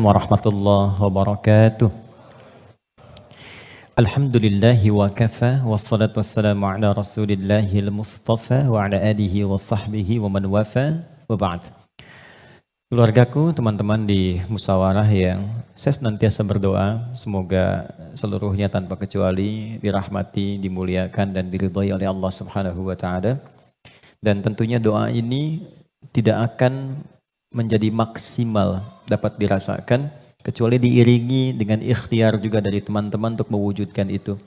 Warahmatullahi wabarakatuh. Alhamdulillahi wa kafa wassalatu wassalamu ala Rasulillahil Mustafa wa ala alihi wa sahbihi wa man wafa wa ba'd. Keluargaku, teman-teman di musyawarah yang saya senantiasa berdoa semoga seluruhnya tanpa kecuali dirahmati, dimuliakan dan diridhai oleh Allah Subhanahu wa taala. Dan tentunya doa ini tidak akan menjadi maksimal dapat dirasakan kecuali diiringi dengan ikhtiar juga dari teman-teman untuk mewujudkan itu.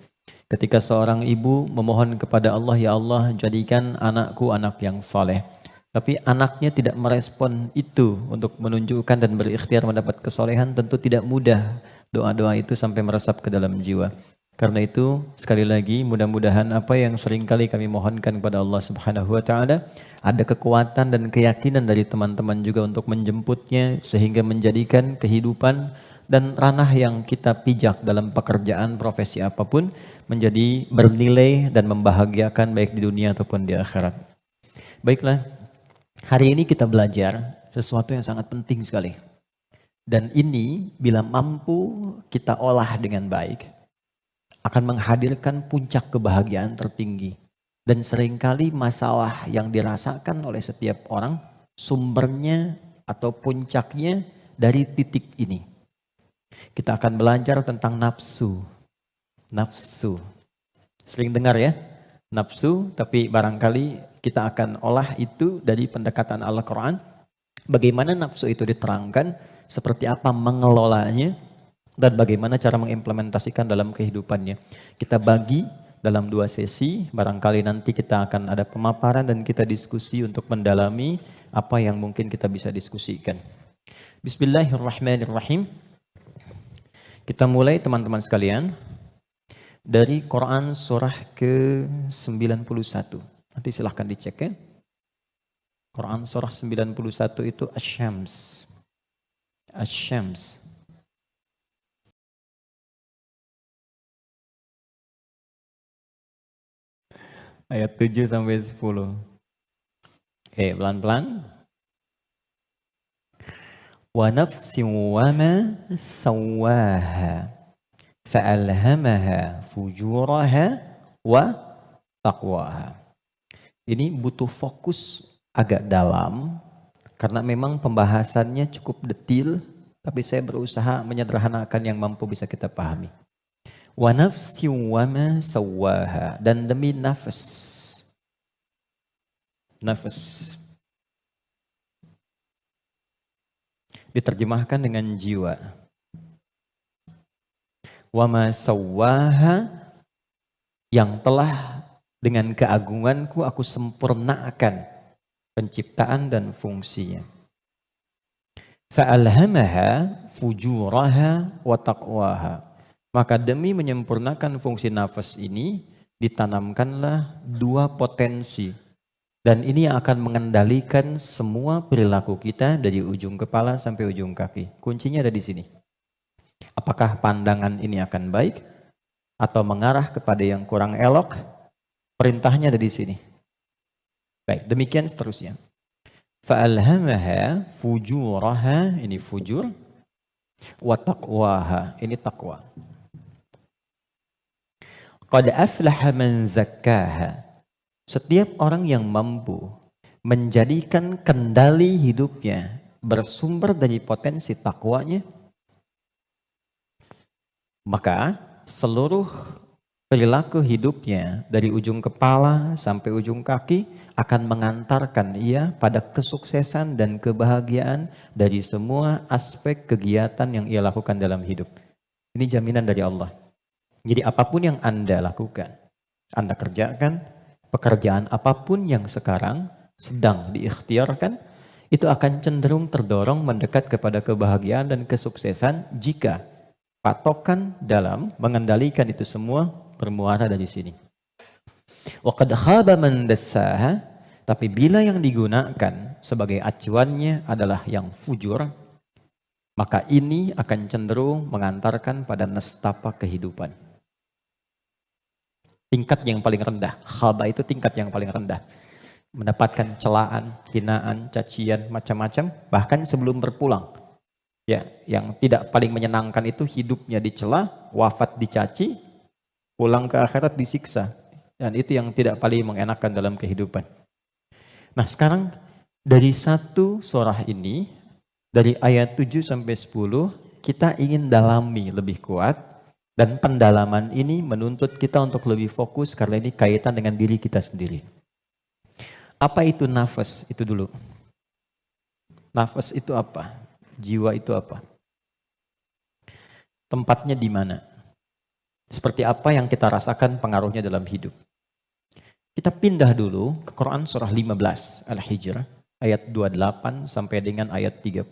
Ketika seorang ibu memohon kepada Allah, ya Allah jadikan anakku anak yang saleh, tapi anaknya tidak merespon itu untuk menunjukkan dan berikhtiar mendapat kesolehan, tentu tidak mudah doa-doa itu sampai meresap ke dalam jiwa. Karena itu sekali lagi mudah-mudahan apa yang seringkali kami mohonkan kepada Allah Subhanahu wa taala ada kekuatan dan keyakinan dari teman-teman juga untuk menjemputnya sehingga menjadikan kehidupan dan ranah yang kita pijak dalam pekerjaan profesi apapun menjadi bernilai dan membahagiakan baik di dunia ataupun di akhirat. Baiklah, hari ini kita belajar sesuatu yang sangat penting sekali. Dan ini bila mampu kita olah dengan baik akan menghadirkan puncak kebahagiaan tertinggi. Dan seringkali masalah yang dirasakan oleh setiap orang sumbernya atau puncaknya dari titik ini. Kita akan belajar tentang nafsu. Nafsu. Sering dengar ya? Nafsu, tapi barangkali kita akan olah itu dari pendekatan Al-Quran. Bagaimana nafsu itu diterangkan, seperti apa mengelolanya, dan bagaimana cara mengimplementasikan dalam kehidupannya. Kita bagi dalam 2 sesi, barangkali nanti kita akan ada pemaparan dan kita diskusi untuk mendalami apa yang mungkin kita bisa diskusikan. Bismillahirrahmanirrahim. Kita mulai teman-teman sekalian dari Quran surah ke-91. Nanti silahkan dicek ya. Quran surah 91 itu Asy-Syams. Asy-Syams. Ayat 7 sampai 10. Oke, pelan-pelan. Wa nafsin wa ma sawwaha fa'alhamaha fujuraha wa taqwaha. Ini butuh fokus agak dalam karena memang pembahasannya cukup detil, tapi saya berusaha menyederhanakan yang mampu bisa kita pahami. Wa nafsi wa ma sawwaha, dan demi nafas. Nafas diterjemahkan dengan jiwa. Wa ma sawwaha, yang telah dengan keagunganku aku sempurnakan penciptaan dan fungsinya. Fa'alhamaha fujuraha wa taqwaha. Maka demi menyempurnakan fungsi nafas ini, ditanamkanlah 2 potensi. Dan ini yang akan mengendalikan semua perilaku kita dari ujung kepala sampai ujung kaki. Kuncinya ada di sini. Apakah pandangan ini akan baik atau mengarah kepada yang kurang elok? Perintahnya ada di sini. Baik, demikian seterusnya. Fa'alhamaha fujuraha, ini fujur, wa taqwaha, ini taqwa. Qad aflaha man zakkaha. Setiap orang yang mampu menjadikan kendali hidupnya bersumber dari potensi takwanya, maka seluruh perilaku hidupnya dari ujung kepala sampai ujung kaki akan mengantarkan ia pada kesuksesan dan kebahagiaan dari semua aspek kegiatan yang ia lakukan dalam hidup. Ini jaminan dari Allah. Jadi apapun yang Anda lakukan, Anda kerjakan, pekerjaan apapun yang sekarang sedang diikhtiarkan, itu akan cenderung terdorong mendekat kepada kebahagiaan dan kesuksesan jika patokan dalam mengendalikan itu semua bermuara dari sini. Wa qad khaba man dassaha, tapi bila yang digunakan sebagai acuannya adalah yang fujur, maka ini akan cenderung mengantarkan pada nestapa kehidupan. Tingkat yang paling rendah, khaba itu tingkat yang paling rendah. Mendapatkan celaan, hinaan, cacian, macam-macam, bahkan sebelum berpulang. Ya, yang tidak paling menyenangkan itu hidupnya dicela, wafat dicaci, pulang ke akhirat disiksa. Dan itu yang tidak paling mengenakan dalam kehidupan. Nah, sekarang dari satu surah ini, dari ayat 7 sampai 10, kita ingin dalami lebih kuat, dan pendalaman ini menuntut kita untuk lebih fokus karena ini kaitan dengan diri kita sendiri. Apa itu nafas? Itu dulu. Nafas itu apa? Jiwa itu apa? Tempatnya di mana? Seperti apa yang kita rasakan pengaruhnya dalam hidup? Kita pindah dulu ke Quran surah 15 Al-Hijr ayat 28 sampai dengan ayat 30.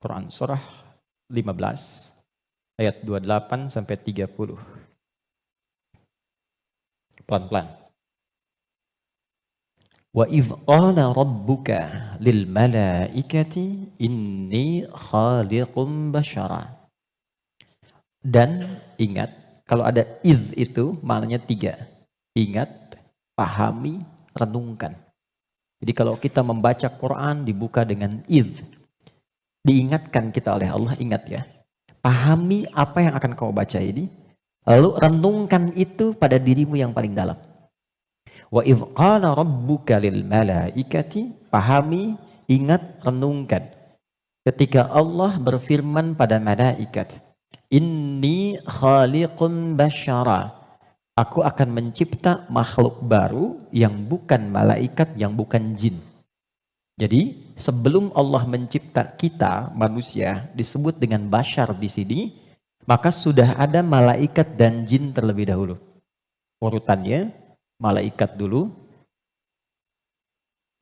Quran surah 15 ayat 28 sampai 30. Pelan-pelan. Wa idh qala rabbuka lil malaikati inni khaliqum basyara. Dan ingat, kalau ada idh itu maknanya 3. Ingat, pahami, renungkan. Jadi kalau kita membaca Quran dibuka dengan idh, diingatkan kita oleh Allah, ingat ya. Pahami apa yang akan kau baca ini, lalu renungkan itu pada dirimu yang paling dalam. Wa idh qala rabbuka lil malaikati, pahami, ingat, renungkan. Ketika Allah berfirman pada malaikat, inni khaliqun basyara, aku akan mencipta makhluk baru yang bukan malaikat, yang bukan jin. Jadi sebelum Allah mencipta kita manusia disebut dengan basyar di sini, maka sudah ada malaikat dan jin terlebih dahulu. Urutannya, malaikat dulu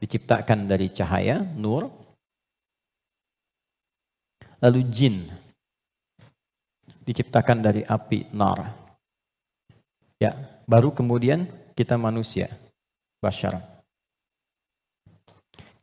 diciptakan dari cahaya, nur. Lalu jin diciptakan dari api, nar. Ya, baru kemudian kita manusia, basyar.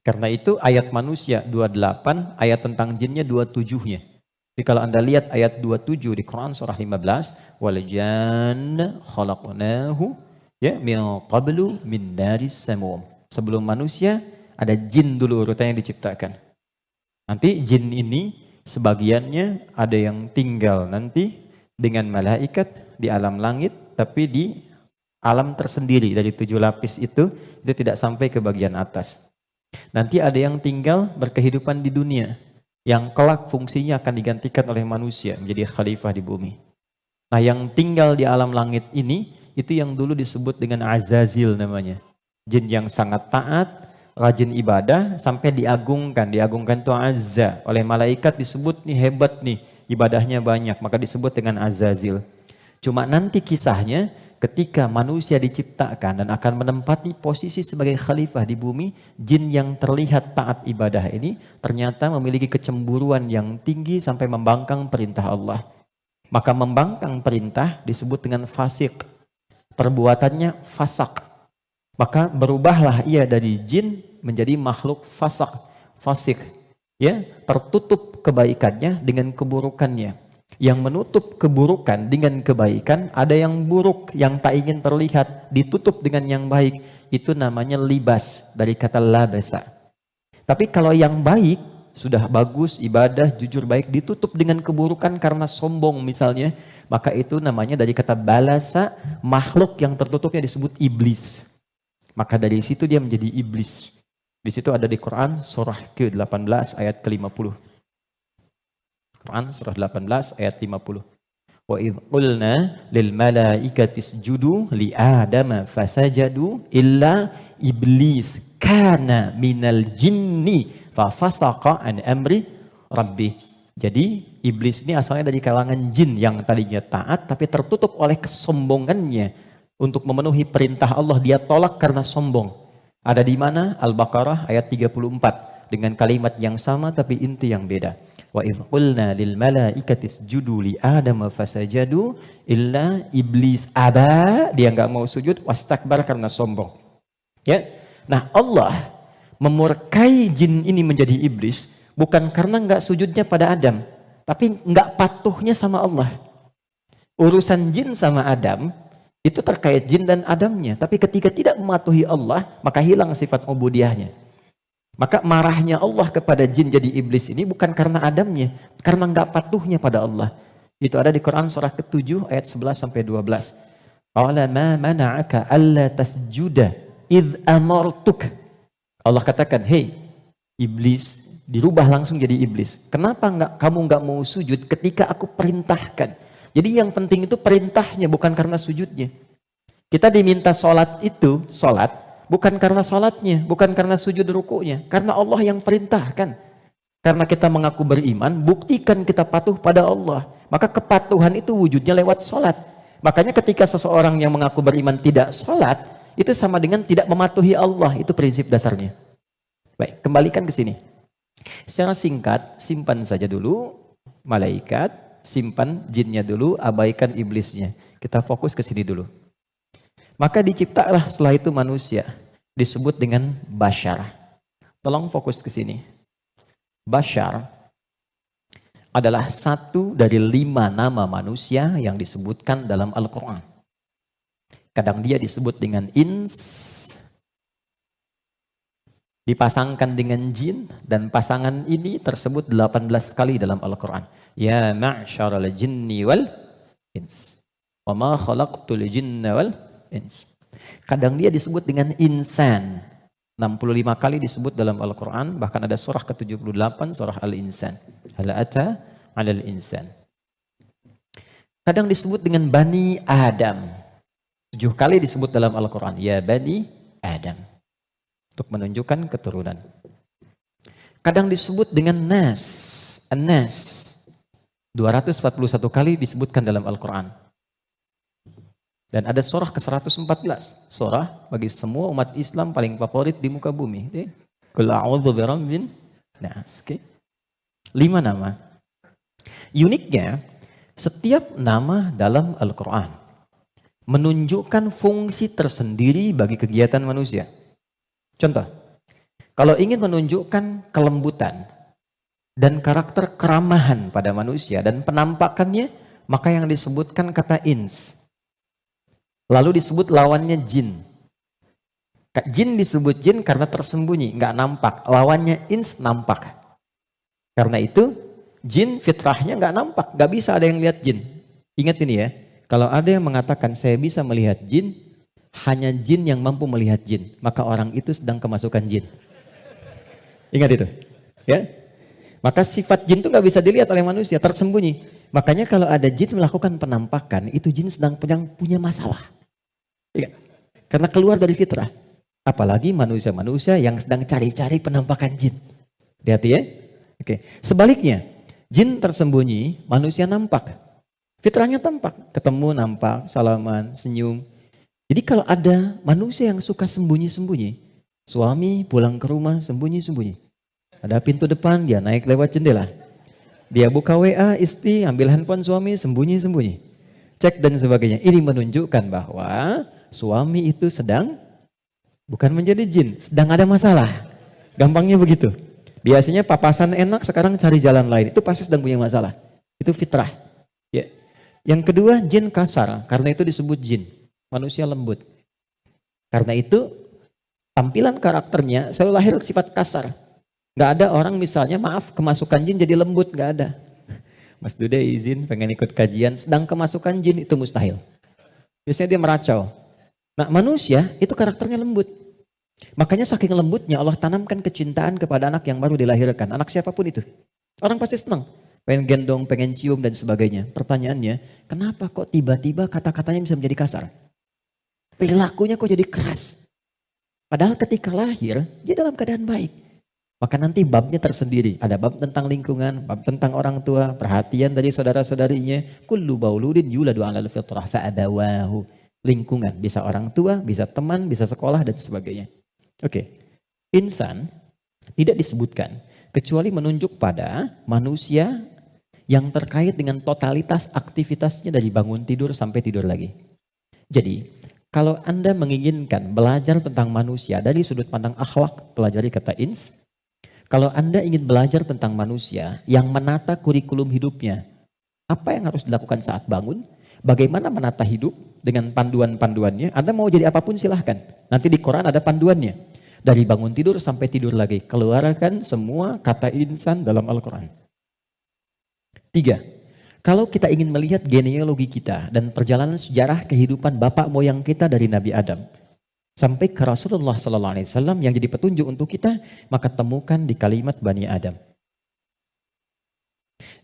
Karena itu ayat manusia 28, ayat tentang jinnya 27-nya. Jadi kalau Anda lihat ayat 27 di Quran surah 15, wal janna khalaqnahu ya min qablu min naris samum. Sebelum manusia ada jin dulu urutannya diciptakan. Nanti jin ini sebagiannya ada yang tinggal nanti dengan malaikat di alam langit, tapi di alam tersendiri dari 7 lapis itu tidak sampai ke bagian atas. Nanti ada yang tinggal berkehidupan di dunia, yang kelak fungsinya akan digantikan oleh manusia menjadi khalifah di bumi. Nah, yang tinggal di alam langit ini, itu yang dulu disebut dengan Azazil namanya. Jin yang sangat taat, rajin ibadah, sampai diagungkan itu azza. Oleh malaikat disebut nih hebat nih, ibadahnya banyak, maka disebut dengan Azazil. Cuma nanti kisahnya, ketika manusia diciptakan dan akan menempati posisi sebagai khalifah di bumi, jin yang terlihat taat ibadah ini ternyata memiliki kecemburuan yang tinggi sampai membangkang perintah Allah. Maka membangkang perintah disebut dengan fasik. Perbuatannya fasak. Maka berubahlah ia dari jin menjadi makhluk fasik. Ya, tertutup kebaikannya dengan keburukannya. Yang menutup keburukan dengan kebaikan, ada yang buruk yang tak ingin terlihat ditutup dengan yang baik, itu namanya libas, dari kata labasa. Tapi kalau yang baik sudah bagus, ibadah, jujur baik, ditutup dengan keburukan karena sombong misalnya, maka itu namanya dari kata balasa, makhluk yang tertutupnya disebut iblis. Maka dari situ dia menjadi iblis. Di situ ada di Quran surah ke-18 ayat ke-50. Quran surah 18 ayat 50. Wa idh qulna lil malaikati isjudu li adama fasajadu illa iblis kana minal jinni fa fasaqa an amri rabbi. Jadi iblis ini asalnya dari kalangan jin yang tadinya taat tapi tertutup oleh kesombongannya untuk memenuhi perintah Allah, dia tolak karena sombong. Ada di mana? Al-Baqarah ayat 34 dengan kalimat yang sama tapi inti yang beda. Wa idh qulna lil malaikati isjudu li adama fasajadu illa iblis aba, dia enggak mau sujud, wastakbar karena sombong. Ya. Nah, Allah memurkai jin ini menjadi iblis bukan karena enggak sujudnya pada Adam, tapi enggak patuhnya sama Allah. Urusan jin sama Adam itu terkait jin dan Adamnya, tapi ketika tidak mematuhi Allah, maka hilang sifat ubudiyahnya. Maka marahnya Allah kepada jin jadi iblis ini bukan karena Adamnya, karena nggak patuhnya pada Allah. Itu ada di Quran surah ke-7 ayat 11 sampai 12. Qala ma mana'aka alla tasjuda id amartuk. Allah katakan, "Hei iblis," dirubah langsung jadi iblis. "Kenapa kamu nggak mau sujud ketika aku perintahkan?" Jadi yang penting itu perintahnya, bukan karena sujudnya. Kita diminta sholat itu, sholat bukan karena sholatnya, bukan karena sujud rukunya, karena Allah yang perintahkan. Karena kita mengaku beriman, buktikan kita patuh pada Allah. Maka kepatuhan itu wujudnya lewat sholat. Makanya ketika seseorang yang mengaku beriman tidak sholat, itu sama dengan tidak mematuhi Allah. Itu prinsip dasarnya. Baik, kembalikan ke sini. Secara singkat, simpan saja dulu malaikat, simpan jinnya dulu, abaikan iblisnya. Kita fokus ke sini dulu. Maka diciptalah setelah itu manusia, disebut dengan Bashar. Tolong fokus ke sini. Bashar adalah satu dari 5 nama manusia yang disebutkan dalam Al-Quran. Kadang dia disebut dengan ins, dipasangkan dengan jin, dan pasangan ini tersebut 18 kali dalam Al-Quran. Ya ma'syaral jinni wal ins, wa ma khalaqtul jinna wal ins. Kadang dia disebut dengan insan, 65 kali disebut dalam Al-Quran, bahkan ada surah ke-78, surah Al-Insan. Hal ata 'alal insan. Kadang disebut dengan Bani Adam. 7 kali disebut dalam Al-Quran. Ya Bani Adam. Untuk menunjukkan keturunan. Kadang disebut dengan Nas. An-Nas. 241 kali disebutkan dalam Al-Quran. Dan ada surah ke-114. Surah bagi semua umat Islam paling favorit di muka bumi. Qul a'udzu birabbin nas. 5 nama. Uniknya, setiap nama dalam Al-Quran menunjukkan fungsi tersendiri bagi kegiatan manusia. Contoh, kalau ingin menunjukkan kelembutan dan karakter keramahan pada manusia dan penampakannya, maka yang disebutkan kata ins. Lalu disebut lawannya jin. Jin disebut jin karena tersembunyi, nggak nampak. Lawannya ins nampak. Karena itu jin fitrahnya nggak nampak, nggak bisa ada yang lihat jin. Ingat ini ya, kalau ada yang mengatakan saya bisa melihat jin, hanya jin yang mampu melihat jin, maka orang itu sedang kemasukan jin. Ingat itu, ya. Maka sifat jin itu nggak bisa dilihat oleh manusia, tersembunyi. Makanya kalau ada jin melakukan penampakan, itu jin sedang punya masalah. Ya. Karena keluar dari fitrah. Apalagi manusia-manusia yang sedang cari-cari penampakan jin. Hati-hati ya. Oke. Sebaliknya, jin tersembunyi, manusia nampak. Fitrahnya tampak. Ketemu nampak, salaman, senyum. Jadi kalau ada manusia yang suka sembunyi-sembunyi, suami pulang ke rumah sembunyi-sembunyi. Ada pintu depan, dia naik lewat jendela. Dia buka WA istri, ambil handphone suami, sembunyi-sembunyi. Cek dan sebagainya. Ini menunjukkan bahwa suami itu sedang bukan menjadi jin, sedang ada masalah. Gampangnya begitu. Biasanya papasan enak, sekarang cari jalan lain. Itu pasti sedang punya masalah. Itu fitrah. Ya. Yang kedua, jin kasar. Karena itu disebut jin. Manusia lembut. Karena itu tampilan karakternya selalu lahir sifat kasar. Gak ada orang misalnya, maaf, kemasukan jin jadi lembut, gak ada. Mas Dude izin pengen ikut kajian, sedang kemasukan jin, itu mustahil. Biasanya dia meracau. Nah manusia itu karakternya lembut. Makanya saking lembutnya Allah tanamkan kecintaan kepada anak yang baru dilahirkan. Anak siapapun itu. Orang pasti senang. Pengen gendong, pengen cium dan sebagainya. Pertanyaannya, kenapa kok tiba-tiba kata-katanya bisa menjadi kasar? Perilakunya kok jadi keras? Padahal ketika lahir, dia dalam keadaan baik. Maka nanti babnya tersendiri. Ada bab tentang lingkungan, bab tentang orang tua, perhatian dari saudara-saudarinya. Kullu bauludin yuladu 'alal fitrah fa'abawahu. Lingkungan, bisa orang tua, bisa teman, bisa sekolah dan sebagainya. Oke. Insan tidak disebutkan kecuali menunjuk pada manusia yang terkait dengan totalitas aktivitasnya dari bangun tidur sampai tidur lagi. Jadi, kalau Anda menginginkan belajar tentang manusia dari sudut pandang akhlak, pelajari kata ins. Kalau Anda ingin belajar tentang manusia yang menata kurikulum hidupnya, apa yang harus dilakukan saat bangun, bagaimana menata hidup dengan panduan-panduannya, Anda mau jadi apapun silahkan. Nanti di Quran ada panduannya. Dari bangun tidur sampai tidur lagi, keluarkan semua kata insan dalam Al-Quran. 3. Kalau kita ingin melihat genealogi kita dan perjalanan sejarah kehidupan bapak moyang kita dari Nabi Adam sampai ke Rasulullah SAW yang jadi petunjuk untuk kita, maka temukan di kalimat Bani Adam.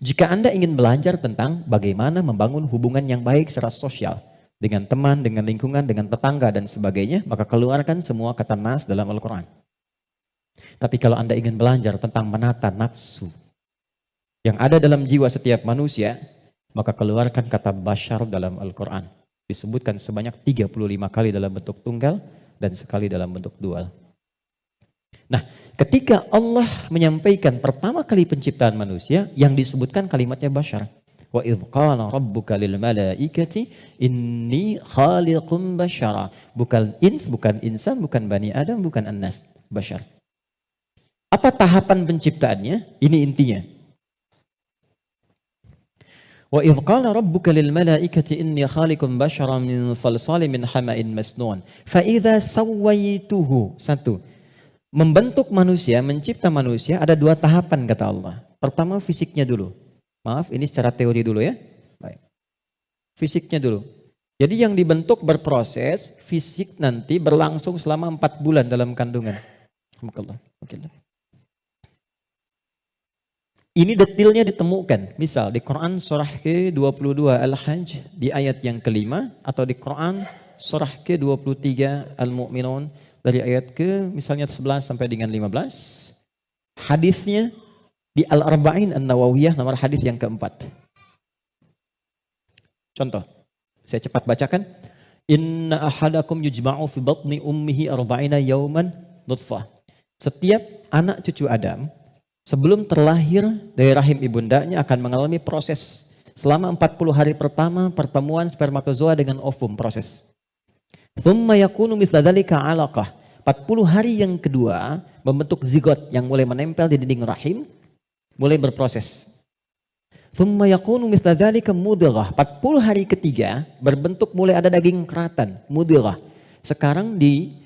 Jika Anda ingin belajar tentang bagaimana membangun hubungan yang baik secara sosial dengan teman, dengan lingkungan, dengan tetangga dan sebagainya, maka keluarkan semua kata nas dalam Al-Quran. Tapi kalau Anda ingin belajar tentang menata nafsu yang ada dalam jiwa setiap manusia, maka keluarkan kata bashar dalam Al-Quran. Disebutkan sebanyak 35 kali dalam bentuk tunggal dan sekali dalam bentuk dual. Nah, ketika Allah menyampaikan pertama kali penciptaan manusia, yang disebutkan kalimatnya bashar. Wa idh qala rabbuka lil malaikati inni khaliqum bashara. Bukan ins, bukan insan, bukan bani Adam, bukan annas, bashar. Apa tahapan penciptaannya? Ini intinya. Wa idh qala rabbuka lil malaikati inni khaliqum bashara min salsalin min hama'in masnun. Fa idza sawaituhu. 1. Membentuk manusia, mencipta manusia ada 2 tahapan kata Allah. Pertama fisiknya dulu. Maaf, ini secara teori dulu ya. Baik. Fisiknya dulu. Jadi yang dibentuk berproses, fisik nanti berlangsung selama 4 bulan dalam kandungan. Ini detailnya ditemukan. Misal di Quran surah ke-22 Al-Hajj di ayat yang kelima, atau di Quran surah ke-23 Al-Mu'minun dari ayat ke misalnya 11 sampai dengan 15. Hadisnya di Al-Arba'in An-Nawawiyah nomor hadis yang keempat. Contoh, saya cepat bacakan. Inna ahadakum yujma'u fi batni ummihi arba'ina yawman nutfah. Setiap anak cucu Adam sebelum terlahir dari rahim ibundanya akan mengalami proses selama 40 hari pertama pertemuan spermatozoa dengan ovum, proses. Thumma yakunu mithla dzalika 'alaqah. 40 hari yang kedua membentuk zigot yang mulai menempel di dinding rahim, mulai berproses. Thumma yakunu mithla dzalika mudghah. 40 hari ketiga berbentuk mulai ada daging keratan, mudghah. Sekarang di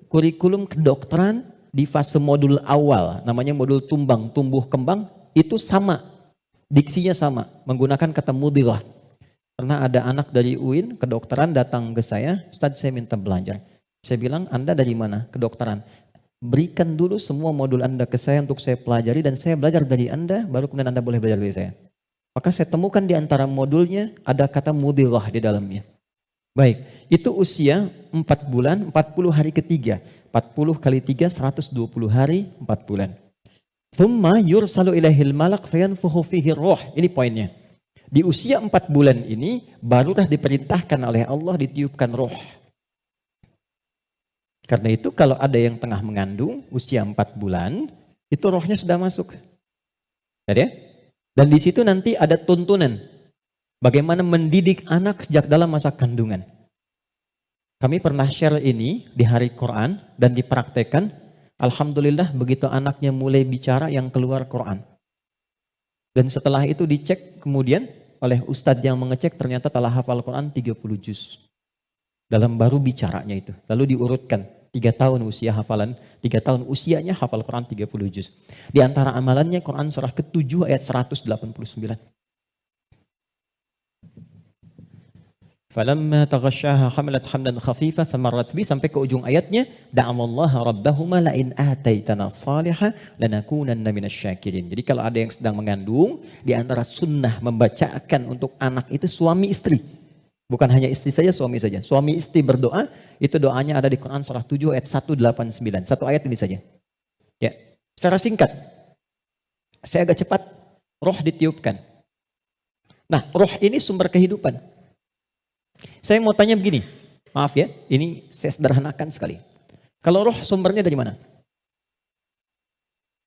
kurikulum kedokteran di fase modul awal, namanya modul tumbang, tumbuh kembang, itu sama, diksinya sama, menggunakan kata mudghah. Pernah ada anak dari UIN kedokteran datang ke saya, Ustaz saya minta belajar. Saya bilang, Anda dari mana? Kedokteran. Berikan dulu semua modul Anda ke saya untuk saya pelajari dan saya belajar dari Anda, baru kemudian Anda boleh belajar dari saya. Maka saya temukan di antara modulnya ada kata mudghah di dalamnya. Baik, itu usia 4 bulan, 40 hari ketiga. 40 kali 3, 120 hari, 4 bulan. Thumma yursalu ilahil malak fayanfukhu fihi ruh. Ini poinnya. Di usia 4 bulan ini barulah diperintahkan oleh Allah ditiupkan roh. Karena itu kalau ada yang tengah mengandung usia 4 bulan, itu rohnya sudah masuk. Ya? Dan di situ nanti ada tuntunan bagaimana mendidik anak sejak dalam masa kandungan. Kami pernah share ini di hari Quran dan dipraktekkan. Alhamdulillah begitu anaknya mulai bicara yang keluar Quran. Dan setelah itu dicek kemudian oleh ustadz yang mengecek, ternyata telah hafal Quran 30 juz. Dalam baru bicaranya itu. Lalu diurutkan 3 tahun usia hafalan, 3 tahun usianya hafal Quran 30 juz. Di antara amalannya Quran surah ke-7 ayat 189. Falamma taghasyaha hamalat hamdan khafifa famarrat bi, sampai ke ujung ayatnya, da'amallaha rabbahuma la in ataitana salihah lanakunanna minasyakirin. Jadi kalau ada yang sedang mengandung, di antara sunnah membacakan untuk anak itu suami istri. Bukan hanya istri saja, suami saja. Suami istri berdoa, itu doanya ada di Quran surah 7 ayat 189. Satu ayat ini saja. Ya, secara singkat. Saya agak cepat, roh ditiupkan. Nah, roh ini sumber kehidupan. Saya mau tanya begini, maaf ya, ini saya sederhanakan sekali. Kalau roh sumbernya dari mana?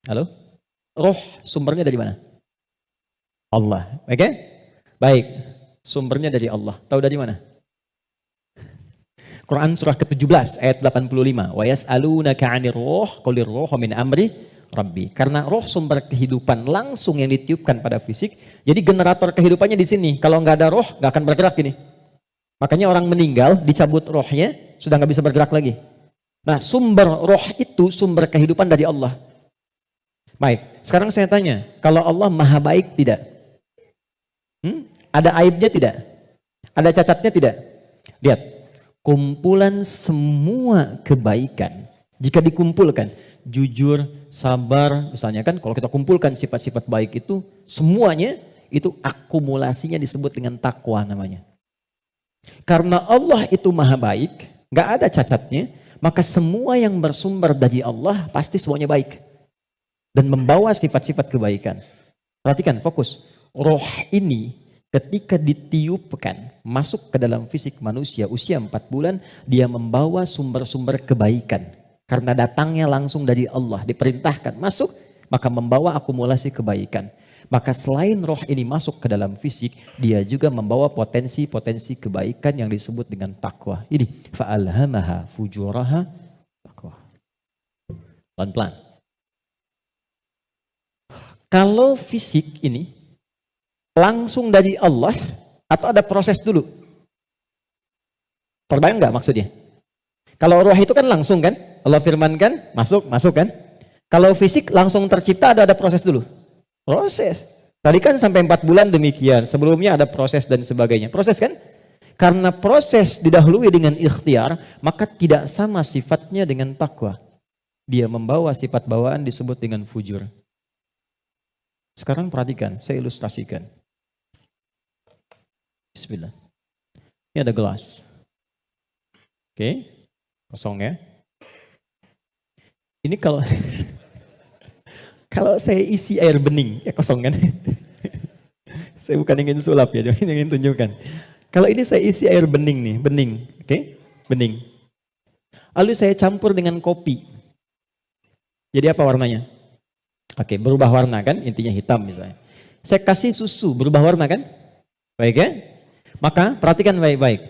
Halo? Roh sumbernya dari mana? Allah, oke? Baik, sumbernya dari Allah. Tahu dari mana? Quran surah ke-17 ayat 85. Wa yas'alunaka 'anir ruh qulir ruhu min amri Rabbi. Karena roh sumber kehidupan langsung yang ditiupkan pada fisik. Jadi generator kehidupannya di sini. Kalau nggak ada roh, nggak akan bergerak ini. Makanya orang meninggal, dicabut rohnya, sudah nggak bisa bergerak lagi. Nah, sumber roh itu sumber kehidupan dari Allah. Baik, sekarang saya tanya, kalau Allah maha baik tidak? Ada aibnya tidak? Ada cacatnya tidak? Lihat, kumpulan semua kebaikan, jika dikumpulkan, jujur, sabar, misalnya kan, kalau kita kumpulkan sifat-sifat baik itu, semuanya itu akumulasinya disebut dengan takwa namanya. Karena Allah itu maha baik, nggak ada cacatnya, maka semua yang bersumber dari Allah pasti semuanya baik dan membawa sifat-sifat kebaikan. Perhatikan, fokus. Roh ini ketika ditiupkan masuk ke dalam fisik manusia usia 4 bulan, dia membawa sumber-sumber kebaikan. Karena datangnya langsung dari Allah, diperintahkan masuk, maka membawa akumulasi kebaikan. Maka selain roh ini masuk ke dalam fisik, dia juga membawa potensi-potensi kebaikan yang disebut dengan takwa. Ini fa'alhamaha fujuraha takwa. Pelan-pelan. Kalau fisik ini langsung dari Allah atau ada proses dulu? Terbayang nggak maksudnya? Kalau roh itu kan langsung kan? Allah firmankan, masuk kan? Kalau fisik langsung tercipta ada proses dulu? Proses. Tadi kan sampai 4 bulan demikian. Sebelumnya ada proses dan sebagainya. Proses kan? Karena proses didahului dengan ikhtiar, maka tidak sama sifatnya dengan takwa. Dia membawa sifat bawaan disebut dengan fujur. Sekarang perhatikan, saya ilustrasikan. Bismillah. Ini ada gelas. Oke, kosong ya. Ini kalau kalau saya isi air bening, ya kosong kan? Saya bukan ingin sulap ya, cuma ingin tunjukkan. Kalau ini saya isi air bening nih, bening, oke? Bening. Lalu saya campur dengan kopi. Jadi apa warnanya? Oke, berubah warna kan? Intinya hitam misalnya. Saya kasih susu, berubah warna kan? Baik ya? Maka perhatikan baik-baik.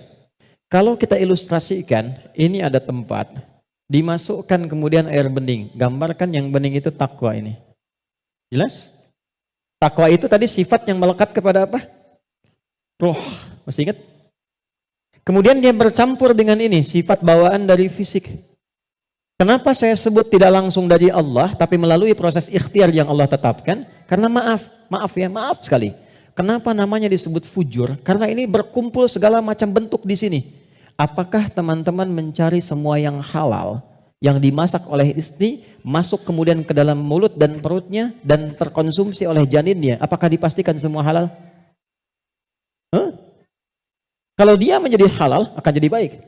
Kalau kita ilustrasikan, ini ada tempat, dimasukkan kemudian air bening. Gambarkan yang bening itu takwa ini. Jelas? Takwa itu tadi sifat yang melekat kepada apa? Roh. Masih ingat? Kemudian dia bercampur dengan ini, sifat bawaan dari fisik. Kenapa saya sebut tidak langsung dari Allah, tapi melalui proses ikhtiar yang Allah tetapkan? Karena maaf sekali. Kenapa namanya disebut fujur? Karena ini berkumpul segala macam bentuk di sini. Apakah teman-teman mencari semua yang halal, yang dimasak oleh istri, masuk kemudian ke dalam mulut dan perutnya, dan terkonsumsi oleh janinnya? Apakah dipastikan semua halal? Kalau dia menjadi halal, akan jadi baik.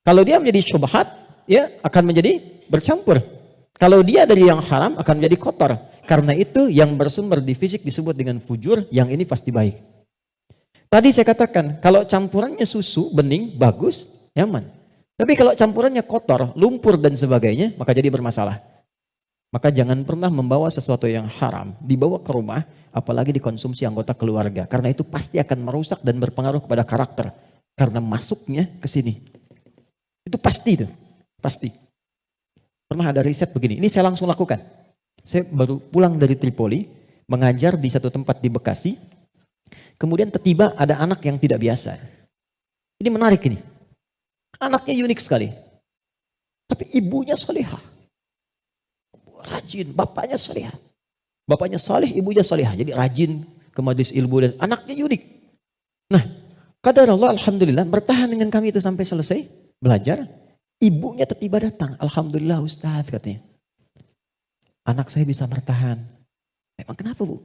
Kalau dia menjadi syubhat, ya akan menjadi bercampur. Kalau dia dari yang haram akan menjadi kotor. Karena itu yang bersumber di fisik disebut dengan fujur, yang ini pasti baik. Tadi saya katakan, kalau campurannya susu, bening, bagus, nyaman. Tapi kalau campurannya kotor, lumpur dan sebagainya, maka jadi bermasalah. Maka jangan pernah membawa sesuatu yang haram, dibawa ke rumah, apalagi dikonsumsi anggota keluarga. Karena itu pasti akan merusak dan berpengaruh kepada karakter. Karena masuknya ke sini. Itu pasti itu. Pasti. Pernah ada riset begini, ini saya langsung lakukan. Saya baru pulang dari Tripoli, mengajar di satu tempat di Bekasi, kemudian tiba-tiba ada anak yang tidak biasa. Ini menarik ini. Anaknya unik sekali. Tapi ibunya salihah. Rajin, bapaknya salihah. Bapaknya salih, ibunya salihah. Jadi rajin ke majelis ilmu dan anaknya unik. Nah, qadar Allah alhamdulillah bertahan dengan kami itu sampai selesai belajar. Ibunya tiba-tiba datang. Alhamdulillah Ustaz katanya. Anak saya bisa bertahan. Emang kenapa Bu?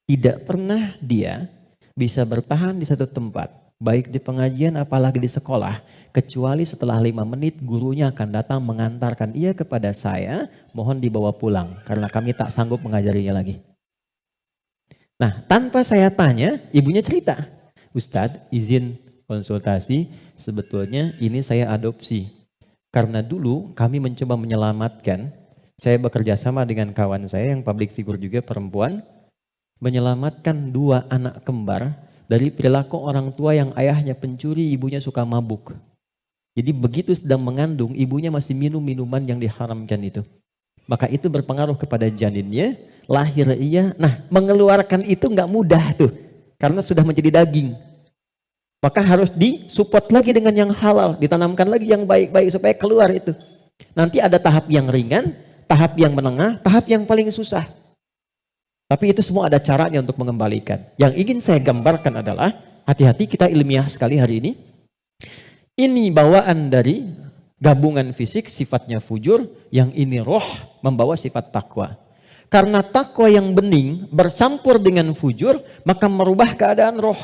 Tidak pernah dia bisa bertahan di satu tempat. Baik di pengajian apalagi di sekolah. Kecuali setelah 5 menit gurunya akan datang mengantarkan ia kepada saya. Mohon dibawa pulang. Karena kami tak sanggup mengajarinya lagi. Nah tanpa saya tanya ibunya cerita. Ustadz izin konsultasi. Sebetulnya ini saya adopsi. Karena dulu kami mencoba menyelamatkan, saya bekerja sama dengan kawan saya yang public figure juga perempuan, menyelamatkan 2 anak kembar dari perilaku orang tua yang ayahnya pencuri, ibunya suka mabuk. Jadi begitu sedang mengandung, ibunya masih minum minuman yang diharamkan itu. Maka itu berpengaruh kepada janinnya, lahir ia, nah mengeluarkan itu nggak mudah tuh, karena sudah menjadi daging. Maka harus disupport lagi dengan yang halal, ditanamkan lagi yang baik-baik supaya keluar itu. Nanti ada tahap yang ringan, tahap yang menengah, tahap yang paling susah. Tapi itu semua ada caranya untuk mengembalikan. Yang ingin saya gambarkan adalah, hati-hati kita ilmiah sekali hari ini. Ini bawaan dari gabungan fisik sifatnya fujur, yang ini roh membawa sifat takwa. Karena takwa yang bening bercampur dengan fujur, maka merubah keadaan roh.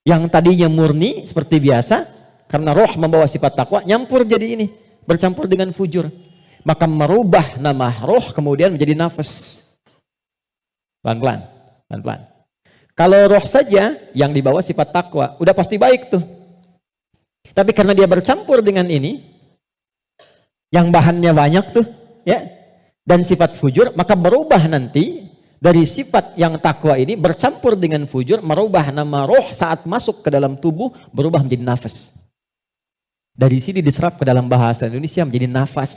Yang tadinya murni seperti biasa, karena roh membawa sifat takwa, nyampur jadi ini, bercampur dengan fujur. Maka merubah nama roh kemudian menjadi nafas. Pelan-pelan, pelan-pelan. Kalau roh saja yang dibawa sifat takwa, udah pasti baik tuh. Tapi karena dia bercampur dengan ini, yang bahannya banyak tuh, ya, dan sifat fujur, maka berubah nanti dari sifat yang takwa ini bercampur dengan fujur, merubah nama roh saat masuk ke dalam tubuh, berubah menjadi nafas. Dari sini diserap ke dalam bahasa Indonesia menjadi nafas.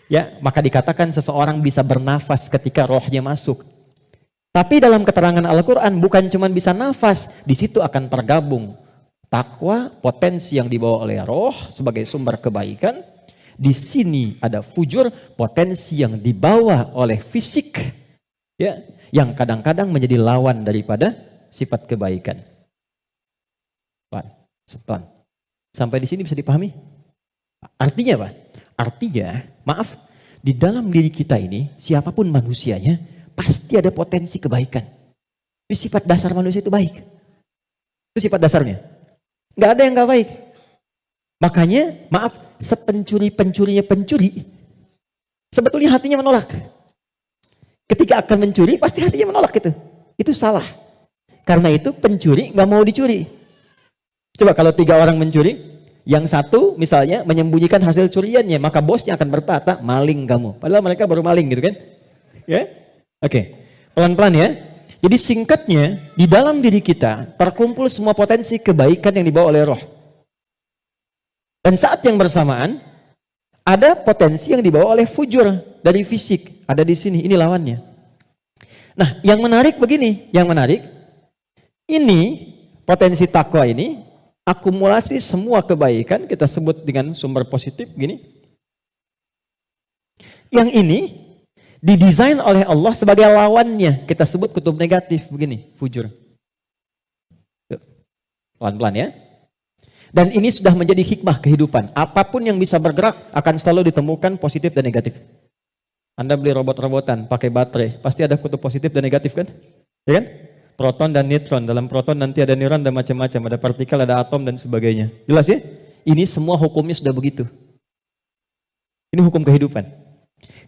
Ya, maka dikatakan seseorang bisa bernafas ketika rohnya masuk. Tapi dalam keterangan Al-Quran bukan cuma bisa nafas, di situ akan tergabung takwa, potensi yang dibawa oleh roh sebagai sumber kebaikan. Di sini ada fujur, potensi yang dibawa oleh fisik, ya, yang kadang-kadang menjadi lawan daripada sifat kebaikan. Pelan. Sampai di sini bisa dipahami? Artinya apa? Artinya, maaf, di dalam diri kita ini, siapapun manusianya, pasti ada potensi kebaikan. Ini sifat dasar manusia itu baik. Itu sifat dasarnya. Nggak ada yang nggak baik. Makanya, maaf, sepencuri-pencurinya pencuri, sebetulnya hatinya menolak. Ketika akan mencuri, pasti hatinya menolak itu. Itu salah. Karena itu pencuri nggak mau dicuri. Coba kalau 3 orang mencuri, yang satu misalnya menyembunyikan hasil curiannya, maka bosnya akan berkata, maling kamu. Padahal mereka baru maling gitu kan. Ya? Oke, pelan-pelan ya. Jadi singkatnya, di dalam diri kita terkumpul semua potensi kebaikan yang dibawa oleh roh. Dan saat yang bersamaan, ada potensi yang dibawa oleh fujur dari fisik. Ada di sini, ini lawannya. Nah, yang menarik begini, ini potensi takwa ini, akumulasi semua kebaikan, kita sebut dengan sumber positif, gini. Yang ini, didesain oleh Allah sebagai lawannya, kita sebut kutub negatif begini, fujur. Pelan-pelan ya. Dan ini sudah menjadi hikmah kehidupan. Apapun yang bisa bergerak akan selalu ditemukan positif dan negatif. Anda beli robot-robotan pakai baterai, pasti ada kutub positif dan negatif kan? Ya kan? Proton dan neutron. Dalam proton nanti ada neuron dan macam-macam, ada partikel, ada atom dan sebagainya. Jelas ya? Ini semua hukumnya sudah begitu. Ini hukum kehidupan.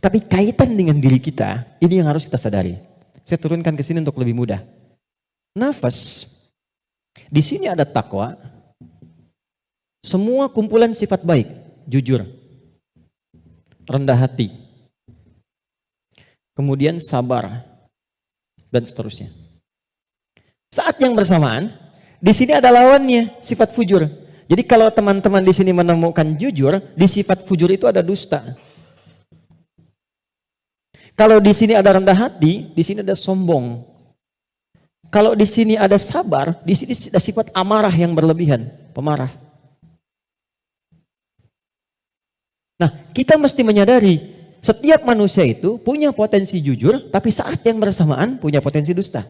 Tapi kaitan dengan diri kita, ini yang harus kita sadari. Saya turunkan ke sini untuk lebih mudah. Nafas, di sini ada takwa, semua kumpulan sifat baik, jujur, rendah hati, kemudian sabar, dan seterusnya. Saat yang bersamaan, di sini ada lawannya, sifat fujur. Jadi kalau teman-teman di sini menemukan jujur, di sifat fujur itu ada dusta. Kalau di sini ada rendah hati, di sini ada sombong. Kalau di sini ada sabar, di sini ada sifat amarah yang berlebihan, pemarah. Nah, kita mesti menyadari setiap manusia itu punya potensi jujur, tapi saat yang bersamaan punya potensi dusta.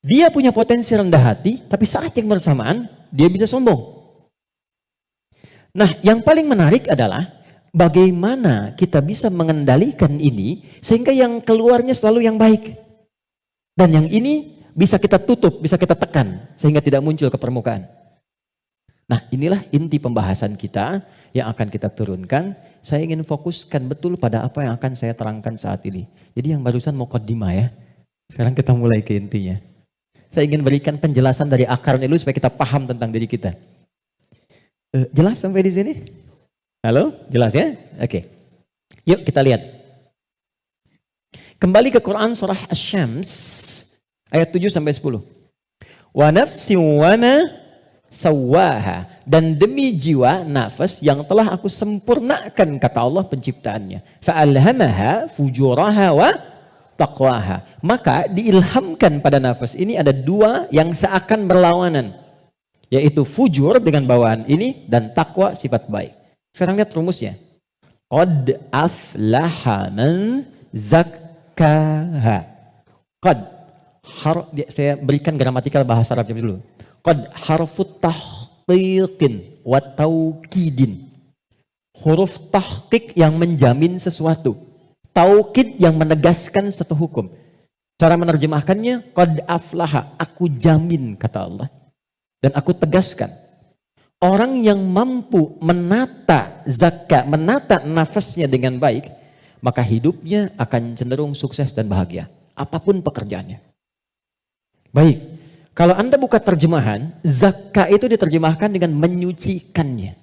Dia punya potensi rendah hati, tapi saat yang bersamaan dia bisa sombong. Nah, yang paling menarik adalah bagaimana kita bisa mengendalikan ini sehingga yang keluarnya selalu yang baik. Dan yang ini bisa kita tutup, bisa kita tekan sehingga tidak muncul ke permukaan. Nah, inilah inti pembahasan kita yang akan kita turunkan. Saya ingin fokuskan betul pada apa yang akan saya terangkan saat ini. Jadi yang barusan muqaddimah ya. Sekarang kita mulai ke intinya. Saya ingin berikan penjelasan dari akarnya dulu supaya kita paham tentang diri kita. Jelas sampai di sini? Halo? Jelas ya? Oke. Yuk kita lihat. Kembali ke Quran surah Asy-Syams ayat 7 sampai 10. Wa nafsin wa ma sawwaha, dan demi jiwa nafas yang telah aku sempurnakan, kata Allah penciptaannya. Fa'alhamaha fujuraha wa taqwaha. Maka diilhamkan pada nafas ini ada 2 yang seakan berlawanan, yaitu fujur dengan bawaan ini dan takwa sifat baik. Sekarang lihat rumusnya. Qad aflaha man zakkaha. Qad. Saya berikan gramatikal bahasa Arabnya dulu. Qad harfut tahqiqin wa taukidin. Huruf tahqiq yang menjamin sesuatu. Taukid yang menegaskan satu hukum. Cara menerjemahkannya, qad aflaha, aku jamin, kata Allah. Dan aku tegaskan. Orang yang mampu menata zakat, menata nafasnya dengan baik, maka hidupnya akan cenderung sukses dan bahagia. Apapun pekerjaannya. Baik, kalau Anda buka terjemahan, zakat itu diterjemahkan dengan menyucikannya.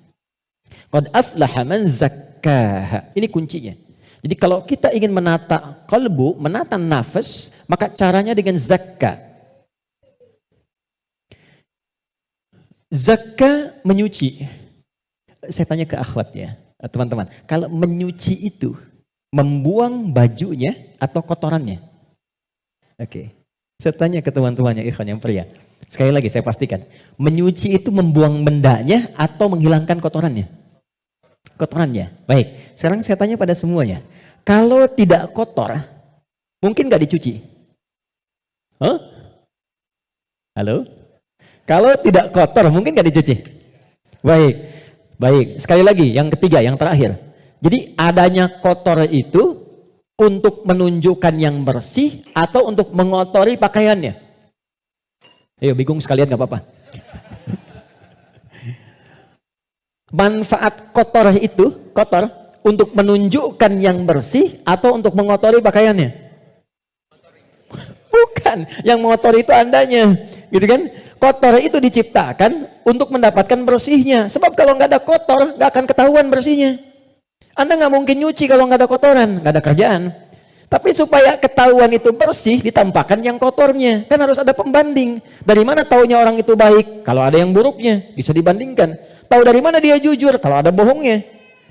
Qad aflaha man zakkaha. Ini kuncinya. Jadi kalau kita ingin menata qalbu, menata nafas, maka caranya dengan zakat. Zakah menyuci. Saya tanya ke akhwat ya, teman-teman. Kalau menyuci itu membuang bajunya atau kotorannya? Oke. Saya tanya ke teman-temannya ikhwan yang pria. Sekali lagi saya pastikan. Menyuci itu membuang bendanya atau menghilangkan kotorannya? Kotorannya. Baik. Sekarang saya tanya pada semuanya. Kalau tidak kotor, mungkin nggak dicuci? Huh? Halo? Kalau tidak kotor, mungkin nggak dicuci. Baik, baik. Sekali lagi, yang ketiga, yang terakhir. Jadi adanya kotor itu untuk menunjukkan yang bersih atau untuk mengotori pakaiannya. Ayo, bingung sekalian nggak apa-apa. Manfaat kotor itu, kotor untuk menunjukkan yang bersih atau untuk mengotori pakaiannya? Bukan, yang mengotori itu andanya, gitu kan? Kotor itu diciptakan untuk mendapatkan bersihnya. Sebab kalau nggak ada kotor, nggak akan ketahuan bersihnya. Anda nggak mungkin nyuci kalau nggak ada kotoran, nggak ada kerjaan. Tapi supaya ketahuan itu bersih, ditampakkan yang kotornya. Kan harus ada pembanding. Dari mana taunya orang itu baik? Kalau ada yang buruknya, bisa dibandingkan. Tahu dari mana dia jujur? Kalau ada bohongnya.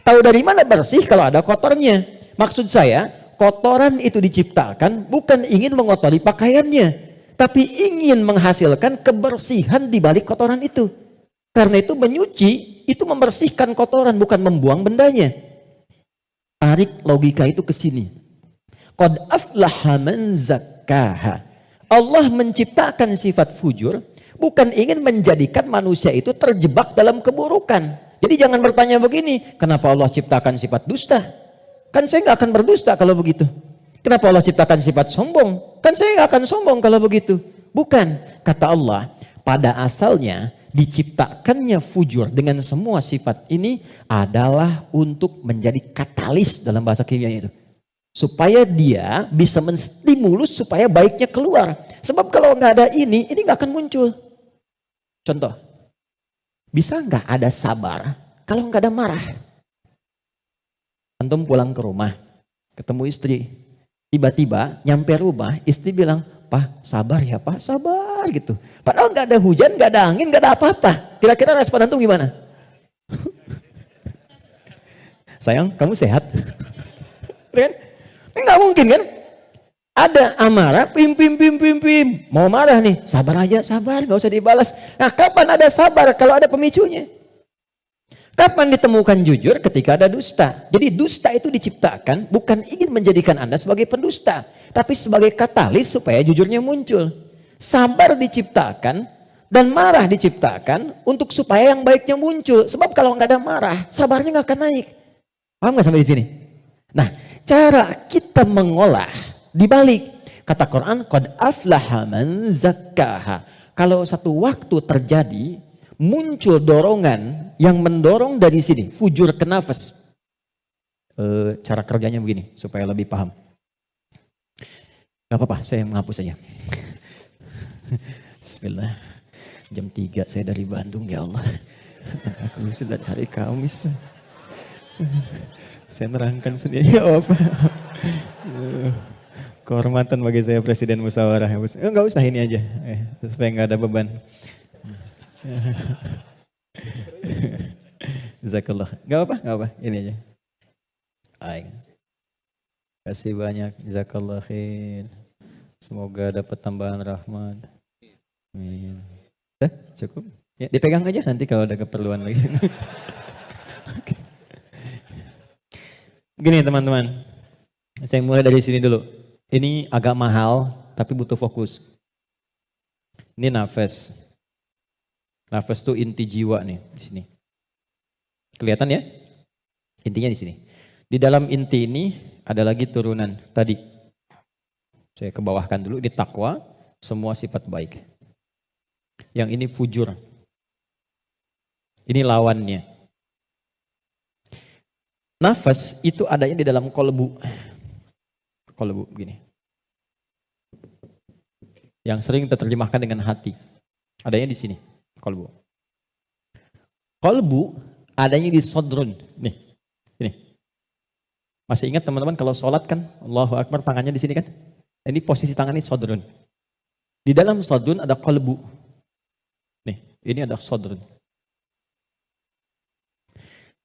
Tahu dari mana bersih? Kalau ada kotornya. Maksud saya, kotoran itu diciptakan bukan ingin mengotori pakaiannya, tapi ingin menghasilkan kebersihan di balik kotoran itu. Karena itu menyuci, itu membersihkan kotoran, bukan membuang bendanya. Tarik logika itu ke sini. Qad aflaha man zakkaha. Allah menciptakan sifat fujur, bukan ingin menjadikan manusia itu terjebak dalam keburukan. Jadi jangan bertanya begini, kenapa Allah ciptakan sifat dusta? Kan saya nggak akan berdusta kalau begitu. Kenapa Allah ciptakan sifat sombong? Kan saya nggak akan sombong kalau begitu. Bukan, kata Allah, pada asalnya diciptakannya fujur dengan semua sifat ini adalah untuk menjadi katalis dalam bahasa kimia itu. Supaya dia bisa menstimulus supaya baiknya keluar. Sebab kalau nggak ada ini nggak akan muncul. Contoh, bisa nggak ada sabar kalau nggak ada marah? Antum pulang ke rumah, ketemu istri. Tiba-tiba nyampe rumah, istri bilang, "Pak, sabar ya Pak, sabar," gitu. Padahal nggak ada hujan, nggak ada angin, nggak ada apa-apa. Kira-kira respon antum gimana? Sayang, kamu sehat? Kan? Nggak mungkin kan? Ada amarah, pim. Mau marah nih, sabar aja, sabar, nggak usah dibalas. Nah, kapan ada sabar kalau ada pemicunya? Kapan ditemukan jujur? Ketika ada dusta. Jadi dusta itu diciptakan bukan ingin menjadikan Anda sebagai pendusta, tapi sebagai katalis supaya jujurnya muncul. Sabar diciptakan dan marah diciptakan untuk supaya yang baiknya muncul. Sebab kalau nggak ada marah, sabarnya nggak akan naik. Paham nggak sampai di sini? Nah, cara kita mengolah dibalik kata Quran, qad aflaha man zakkaha. Kalau satu waktu terjadi muncul dorongan yang mendorong dari sini, fujur ke nafas. Cara kerjanya begini, supaya lebih paham. Gak apa-apa, saya menghapus saja. Bismillah. Jam 3 saya dari Bandung, ya Allah. Aku sudah hari Kamis. Saya nerangkan sendiri, ya apa. Kehormatan bagi saya Presiden Musyawarah. Enggak usah ini aja, supaya nggak ada beban. Jazakallah. Gak apa, ini aja. Baik. Kasih banyak, jazakallah khair. Semoga dapat tambahan rahmat. Amin. Cukup? Ya, dipegang aja nanti kalau ada keperluan lagi. Gini teman-teman, saya mulai dari sini dulu. Ini agak mahal, tapi butuh fokus. Ini nafas. Nafas itu inti jiwa nih di sini. Kelihatan ya? Intinya di sini. Di dalam inti ini ada lagi turunan tadi. Saya kebawahkan dulu, di takwa, semua sifat baik. Yang ini fujur. Ini lawannya. Nafas itu adanya di dalam kolbu. Kolbu begini. Yang sering terjemahkan dengan hati. Adanya di sini, kolbu. Kolbu adanya di sodrun. Nih, ini. Masih ingat teman-teman kalau sholat kan, Allahu Akbar tangannya di sini kan? Ini posisi tangan ini sodrun. Di dalam sodrun ada kolbu. Nih, ini ada sodrun.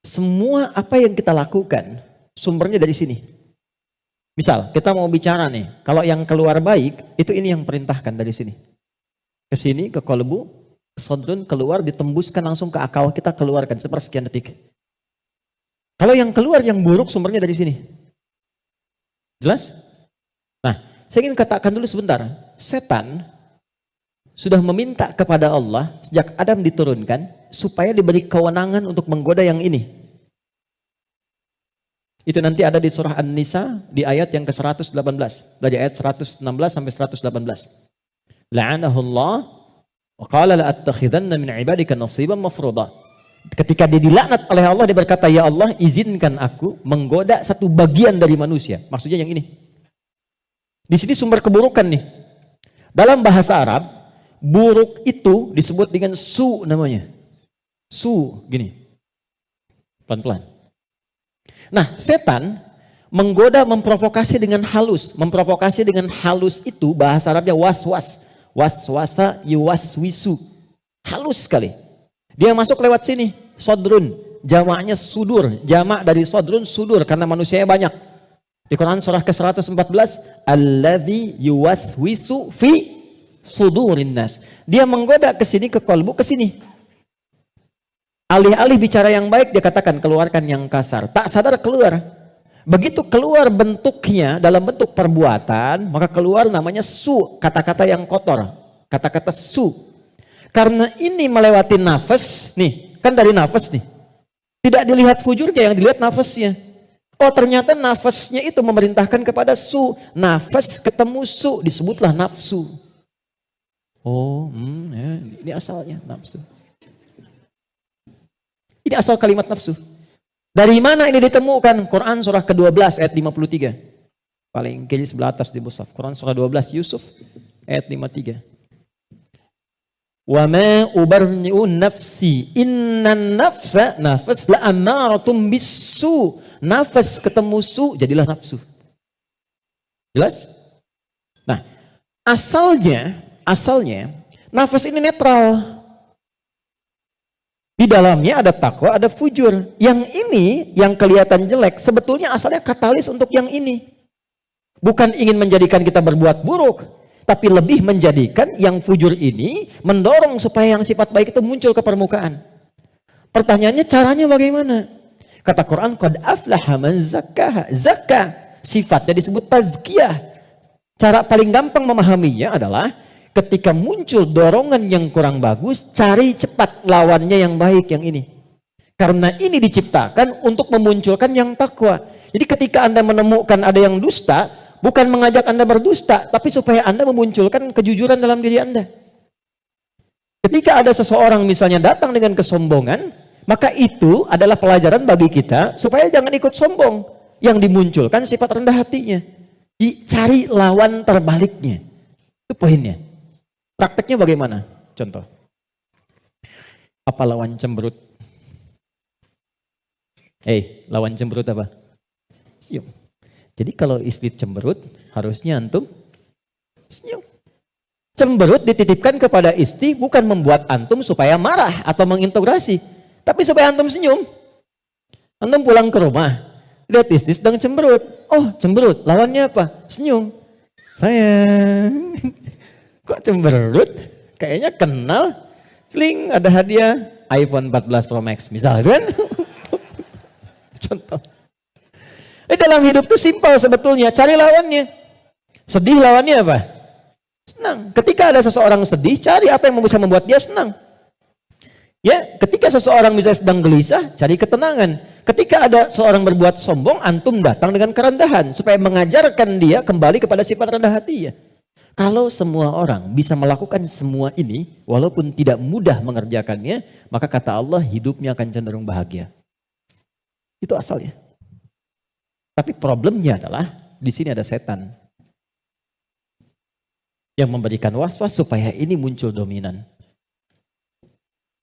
Semua apa yang kita lakukan, sumbernya dari sini. Misal, kita mau bicara nih, kalau yang keluar baik, itu ini yang perintahkan dari sini. Ke sini, ke kolbu, ke sodrun, keluar, ditembuskan langsung ke akal, kita keluarkan sepersekian detik. Kalau yang keluar, yang buruk, sumbernya dari sini. Jelas? Nah, saya ingin katakan dulu sebentar. Setan sudah meminta kepada Allah, sejak Adam diturunkan, supaya diberi kewenangan untuk menggoda yang ini. Itu nanti ada di surah An-Nisa di ayat yang ke-118. Dari ayat 116 sampai 118. La'anahullah wa qala la'attakhidanna min ibadika nasiban mafruḍa. Ketika dia dilaknat oleh Allah, dia berkata, ya Allah, izinkan aku menggoda satu bagian dari manusia. Maksudnya yang ini. Di sini sumber keburukan nih. Dalam bahasa Arab, buruk itu disebut dengan su namanya. Su, gini. Pelan-pelan. Nah, setan menggoda, memprovokasi dengan halus. Memprovokasi dengan halus itu bahasa Arabnya was-was. Was-wasa yuwaswisu. Halus sekali. Dia masuk lewat sini. Sodrun. Jamaknya sudur. Jamak dari sodrun sudur. Karena manusianya banyak. Di Quran surah ke-114. Alladzi yuwaswisu fi sudurin nas. Dia menggoda ke sini, ke kolbu, ke sini. Alih-alih bicara yang baik, dia katakan keluarkan yang kasar. Tak sadar keluar. Begitu keluar bentuknya dalam bentuk perbuatan, maka keluar namanya su, kata-kata yang kotor. Kata-kata su. Karena ini melewati nafas, nih, kan dari nafas nih. Tidak dilihat fujurnya, yang dilihat nafasnya. Oh, ternyata nafasnya itu memerintahkan kepada su. Nafas ketemu su, disebutlah nafsu. Oh, ya, ini asalnya nafsu. Ini asal kalimat nafsu. Dari mana ini ditemukan? Quran surah ke-12 ayat 53. Paling kiri sebelah atas di mushaf. Quran surah 12 Yusuf ayat 53. Wa ma ubarni'u nafsi innan nafsa nafas la'amaratum bisu. Nafas ketemu su jadilah nafsu. Jelas? Nah, asalnya nafas ini netral. Di dalamnya ada takwa, ada fujur. Yang ini, yang kelihatan jelek, sebetulnya asalnya katalis untuk yang ini. Bukan ingin menjadikan kita berbuat buruk, tapi lebih menjadikan yang fujur ini mendorong supaya yang sifat baik itu muncul ke permukaan. Pertanyaannya caranya bagaimana? Kata Quran, qad aflaha man zakkaha. Zakka, sifatnya disebut tazkiyah. Cara paling gampang memahaminya adalah ketika muncul dorongan yang kurang bagus, cari cepat lawannya yang baik, yang ini. Karena ini diciptakan untuk memunculkan yang takwa. Jadi ketika Anda menemukan ada yang dusta, bukan mengajak Anda berdusta, tapi supaya Anda memunculkan kejujuran dalam diri Anda. Ketika ada seseorang misalnya datang dengan kesombongan, maka itu adalah pelajaran bagi kita supaya jangan ikut sombong. Yang dimunculkan sifat rendah hatinya. Dicari lawan terbaliknya. Itu poinnya. Prakteknya bagaimana? Contoh. Apa lawan cemberut? Lawan cemberut apa? Senyum. Jadi kalau istri cemberut, harusnya antum senyum. Cemberut dititipkan kepada istri bukan membuat antum supaya marah atau mengintegrasi, tapi supaya antum senyum. Antum pulang ke rumah, lihat istri sedang cemberut. Oh, cemberut. Lawannya apa? Senyum. Sayang. Kok cemberut? Kayaknya kenal. Sling, ada hadiah iPhone 14 Pro Max misalnya kan. Contoh. Dalam hidup itu simpel sebetulnya, cari lawannya. Sedih lawannya apa? Senang. Ketika ada seseorang sedih, cari apa yang bisa membuat dia senang. Ya, ketika seseorang misalnya sedang gelisah, cari ketenangan. Ketika ada seorang berbuat sombong, antum datang dengan kerendahan supaya mengajarkan dia kembali kepada sifat rendah hati ya. Kalau semua orang bisa melakukan semua ini, walaupun tidak mudah mengerjakannya, maka kata Allah hidupnya akan cenderung bahagia. Itu asalnya. Tapi problemnya adalah di sini ada setan yang memberikan was-was supaya ini muncul dominan.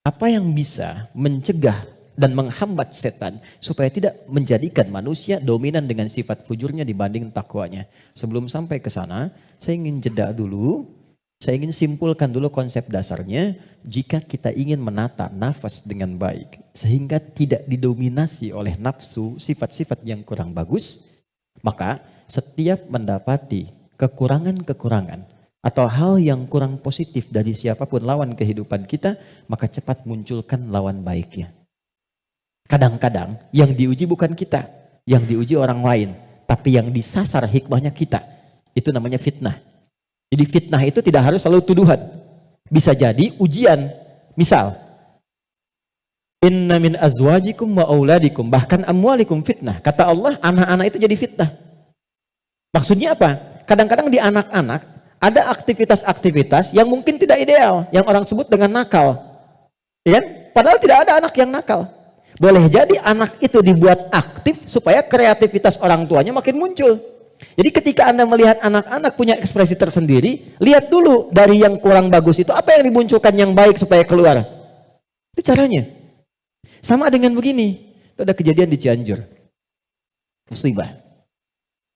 Apa yang bisa mencegah dan menghambat setan supaya tidak menjadikan manusia dominan dengan sifat fujurnya dibanding takwanya? Sebelum sampai ke sana, saya ingin jeda dulu. Saya ingin simpulkan dulu konsep dasarnya. Jika kita ingin menata nafas dengan baik, sehingga tidak didominasi oleh nafsu, sifat-sifat yang kurang bagus, maka setiap mendapati kekurangan-kekurangan atau hal yang kurang positif dari siapapun lawan kehidupan kita, maka cepat munculkan lawan baiknya. Kadang-kadang yang diuji bukan kita, yang diuji orang lain, tapi yang disasar hikmahnya kita. Itu namanya fitnah. Jadi fitnah itu tidak harus selalu tuduhan. Bisa jadi ujian. Misal, inna min azwajikum wa auladikum, bahkan amwalikum fitnah. Kata Allah, anak-anak itu jadi fitnah. Maksudnya apa? Kadang-kadang di anak-anak ada aktivitas-aktivitas yang mungkin tidak ideal, yang orang sebut dengan nakal. Ya? Padahal tidak ada anak yang nakal. Boleh jadi anak itu dibuat aktif supaya kreativitas orang tuanya makin muncul. Jadi ketika Anda melihat anak-anak punya ekspresi tersendiri, lihat dulu dari yang kurang bagus itu, apa yang dimunculkan yang baik supaya keluar. Itu caranya. Sama dengan begini, itu ada kejadian di Cianjur. Musibah.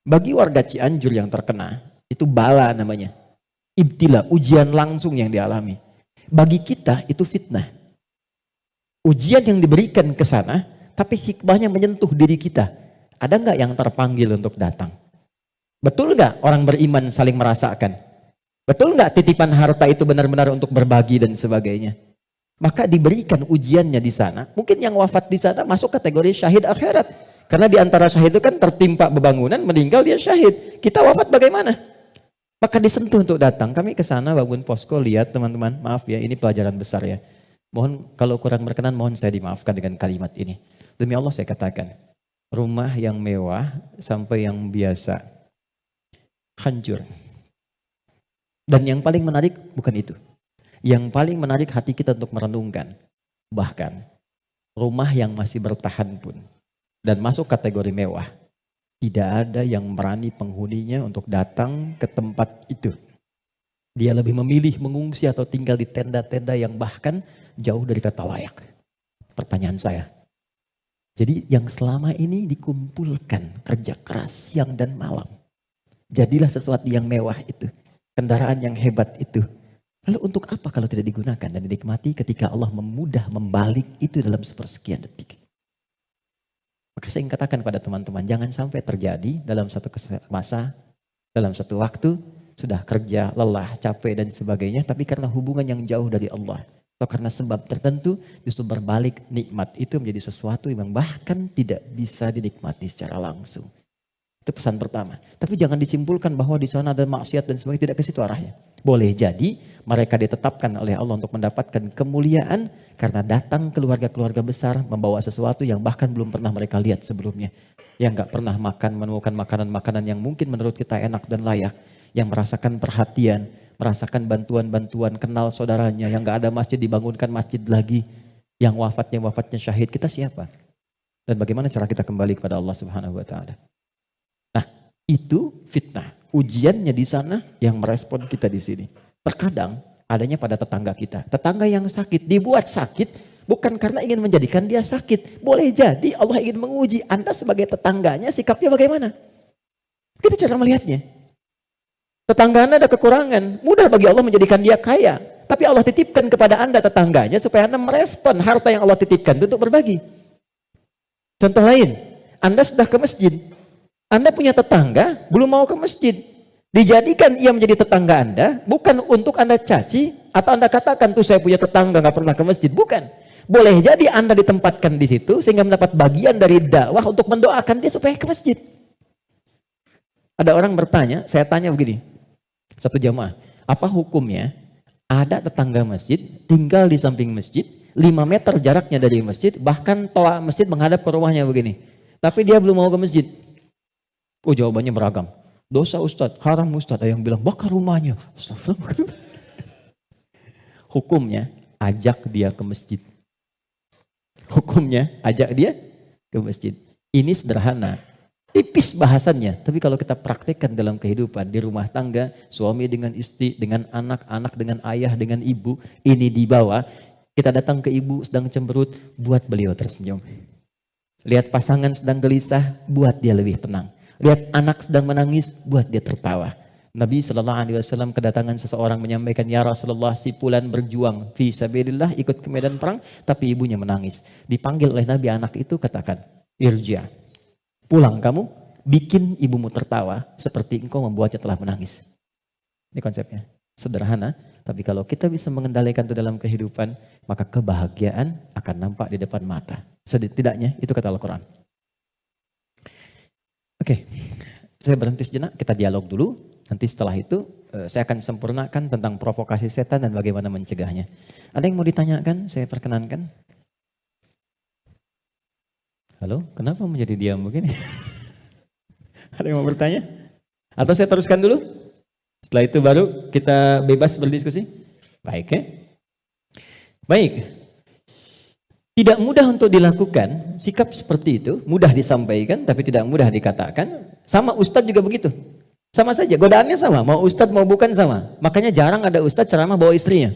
Bagi warga Cianjur yang terkena, itu bala namanya. Ibtila, ujian langsung yang dialami. Bagi kita itu fitnah. Ujian yang diberikan ke sana, tapi hikmahnya menyentuh diri kita. Ada nggak yang terpanggil untuk datang? Betul nggak orang beriman saling merasakan? Betul nggak titipan harta itu benar-benar untuk berbagi dan sebagainya? Maka diberikan ujiannya di sana. Mungkin yang wafat di sana masuk kategori syahid akhirat. Karena di antara syahid itu kan tertimpa bebangunan, meninggal dia syahid. Kita wafat bagaimana? Maka disentuh untuk datang. Kami ke sana bangun posko, lihat teman-teman, maaf ya, ini pelajaran besar ya. Mohon kalau kurang berkenan, mohon saya dimaafkan dengan kalimat ini. Demi Allah saya katakan, rumah yang mewah sampai yang biasa hancur. Dan yang paling menarik bukan itu. Yang paling menarik hati kita untuk merenungkan. Bahkan rumah yang masih bertahan pun dan masuk kategori mewah, tidak ada yang berani penghuninya untuk datang ke tempat itu. Dia lebih memilih mengungsi atau tinggal di tenda-tenda yang bahkan jauh dari kata layak. Pertanyaan saya, jadi yang selama ini dikumpulkan kerja keras siang dan malam, jadilah sesuatu yang mewah itu, kendaraan yang hebat itu, lalu untuk apa kalau tidak digunakan dan dinikmati ketika Allah memudah membalik itu dalam sepersekian detik? Maka saya ingin katakan pada teman-teman, jangan sampai terjadi dalam satu masa, dalam satu waktu, sudah kerja, lelah, capek dan sebagainya, tapi karena hubungan yang jauh dari Allah, atau karena sebab tertentu, justru berbalik nikmat itu menjadi sesuatu yang bahkan tidak bisa dinikmati secara langsung. Itu pesan pertama. Tapi jangan disimpulkan bahwa di sana ada maksiat dan sebagainya, tidak ke situ arahnya. Boleh jadi mereka ditetapkan oleh Allah untuk mendapatkan kemuliaan karena datang keluarga-keluarga besar membawa sesuatu yang bahkan belum pernah mereka lihat sebelumnya. Yang gak pernah menemukan makanan-makanan yang mungkin menurut kita enak dan layak. Yang merasakan perhatian, merasakan bantuan-bantuan, kenal saudaranya. Yang gak ada masjid, dibangunkan masjid lagi. Yang wafatnya syahid, kita siapa? Dan bagaimana cara kita kembali kepada Allah Subhanahu wa Ta'ala? Nah, itu fitnah. Ujiannya di sana yang merespon kita di sini. Terkadang adanya pada tetangga kita. Tetangga yang sakit dibuat sakit bukan karena ingin menjadikan dia sakit. Boleh jadi Allah ingin menguji Anda sebagai tetangganya, sikapnya bagaimana. Itu cara melihatnya. Tetangga Anda ada kekurangan, mudah bagi Allah menjadikan dia kaya. Tapi Allah titipkan kepada Anda tetangganya supaya Anda merespon harta yang Allah titipkan itu untuk berbagi. Contoh lain, Anda sudah ke masjid. Anda punya tetangga, belum mau ke masjid. Dijadikan ia menjadi tetangga Anda, bukan untuk Anda caci, atau Anda katakan, tuh saya punya tetangga gak pernah ke masjid. Bukan. Boleh jadi Anda ditempatkan di situ, sehingga mendapat bagian dari dakwah untuk mendoakan dia supaya ke masjid. Ada orang bertanya, saya tanya begini, satu jamaah, apa hukumnya ada tetangga masjid, tinggal di samping masjid, 5 meter jaraknya dari masjid, bahkan toa masjid menghadap ke rumahnya begini. Tapi dia belum mau ke masjid. Oh, jawabannya beragam. Dosa Ustadz, haram Ustadz. Ada yang bilang bakar rumahnya. Hukumnya ajak dia ke masjid. Hukumnya ajak dia ke masjid. Ini sederhana. Tipis bahasannya, tapi kalau kita praktekkan dalam kehidupan di rumah tangga, suami dengan istri, dengan anak, anak dengan ayah, dengan ibu, ini dibawa, kita datang ke ibu sedang cemberut, buat beliau tersenyum. Lihat pasangan sedang gelisah, buat dia lebih tenang. Lihat anak sedang menangis, buat dia tertawa. Nabi SAW kedatangan seseorang menyampaikan, ya Rasulullah, si fulan berjuang fi sabilillah, ikut ke medan perang, tapi ibunya menangis. Dipanggil oleh Nabi, anak itu katakan, irja. Pulang kamu, bikin ibumu tertawa seperti engkau membuatnya telah menangis. Ini konsepnya. Sederhana, tapi kalau kita bisa mengendalikan itu dalam kehidupan, maka kebahagiaan akan nampak di depan mata. Setidaknya itu kata Al-Quran. Oke, saya berhenti sejenak, kita dialog dulu. Nanti setelah itu saya akan sempurnakan tentang provokasi setan dan bagaimana mencegahnya. Ada yang mau ditanyakan? Saya perkenankan. Halo, kenapa menjadi diam begini? Ada yang mau bertanya? Atau saya teruskan dulu? Setelah itu baru kita bebas berdiskusi? Baik ya? Baik. Tidak mudah untuk dilakukan, sikap seperti itu, mudah disampaikan tapi tidak mudah dikatakan. Sama Ustadz juga begitu. Sama saja, godaannya sama, mau Ustadz mau bukan sama. Makanya jarang ada Ustadz ceramah bawa istrinya.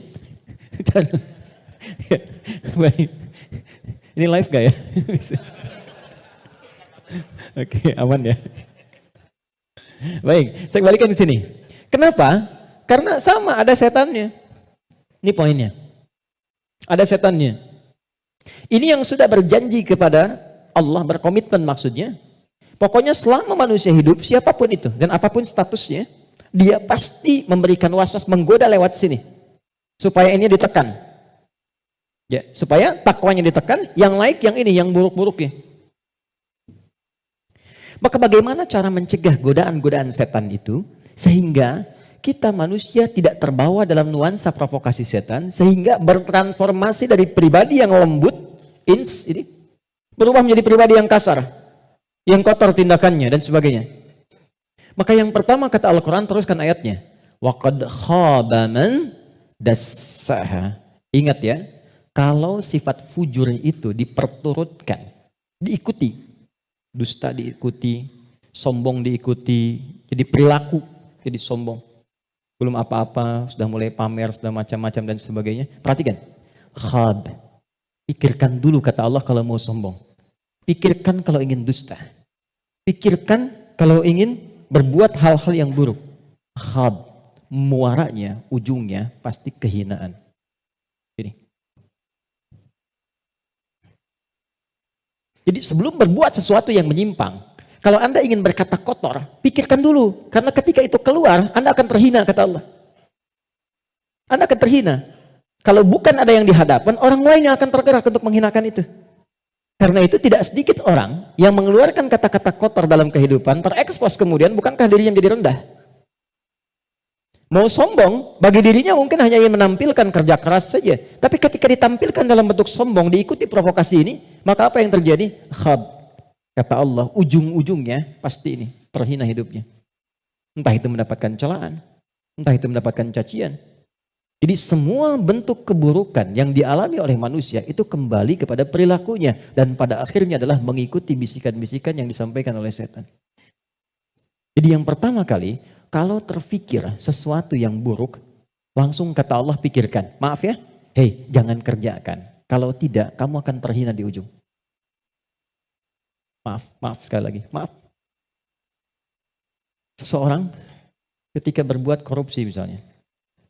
Baik. Ini live gak ya? Oke, aman ya. Baik, saya kembalikan di sini. Kenapa? Karena sama, ada setannya. Ini poinnya. Ada setannya. Ini yang sudah berjanji kepada Allah, berkomitmen maksudnya. Pokoknya selama manusia hidup, siapapun itu, dan apapun statusnya, dia pasti memberikan waswas, menggoda lewat sini. Supaya ini ditekan. Ya, supaya takwanya ditekan, yang naik yang ini, yang buruk-buruknya. Maka bagaimana cara mencegah godaan-godaan setan itu, sehingga kita manusia tidak terbawa dalam nuansa provokasi setan, sehingga bertransformasi dari pribadi yang lembut, ini, berubah menjadi pribadi yang kasar, yang kotor tindakannya, dan sebagainya. Maka yang pertama kata Al-Quran, teruskan ayatnya. وَقَدْ خَابَ مَنْ دَسَّهَا. Ingat ya, kalau sifat fujur itu diperturutkan, diikuti, dusta diikuti, sombong diikuti, jadi perilaku, jadi sombong. Belum apa-apa, sudah mulai pamer, sudah macam-macam dan sebagainya. Perhatikan, khab. Pikirkan dulu kata Allah kalau mau sombong. Pikirkan kalau ingin dusta. Pikirkan kalau ingin berbuat hal-hal yang buruk. Khab. Muaranya, ujungnya pasti kehinaan. Ini. Jadi sebelum berbuat sesuatu yang menyimpang, kalau Anda ingin berkata kotor, pikirkan dulu. Karena ketika itu keluar, Anda akan terhina, kata Allah. Anda akan terhina. Kalau bukan ada yang di hadapan, orang lain yang akan tergerak untuk menghinakan itu. Karena itu tidak sedikit orang yang mengeluarkan kata-kata kotor dalam kehidupan, terekspos kemudian, bukankah dirinya menjadi rendah? Mau sombong, bagi dirinya mungkin hanya ingin menampilkan kerja keras saja. Tapi ketika ditampilkan dalam bentuk sombong, diikuti provokasi ini, maka apa yang terjadi? Khab. Kata Allah, ujung-ujungnya pasti ini, terhina hidupnya. Entah itu mendapatkan celaan, entah itu mendapatkan cacian. Jadi semua bentuk keburukan yang dialami oleh manusia itu kembali kepada perilakunya. Dan pada akhirnya adalah mengikuti bisikan-bisikan yang disampaikan oleh setan. Jadi yang pertama kali, kalau terfikir sesuatu yang buruk, langsung kata Allah pikirkan. Maaf ya, hei jangan kerjakan. Kalau tidak, kamu akan terhina di ujung. Maaf sekali lagi, maaf. Seseorang ketika berbuat korupsi misalnya,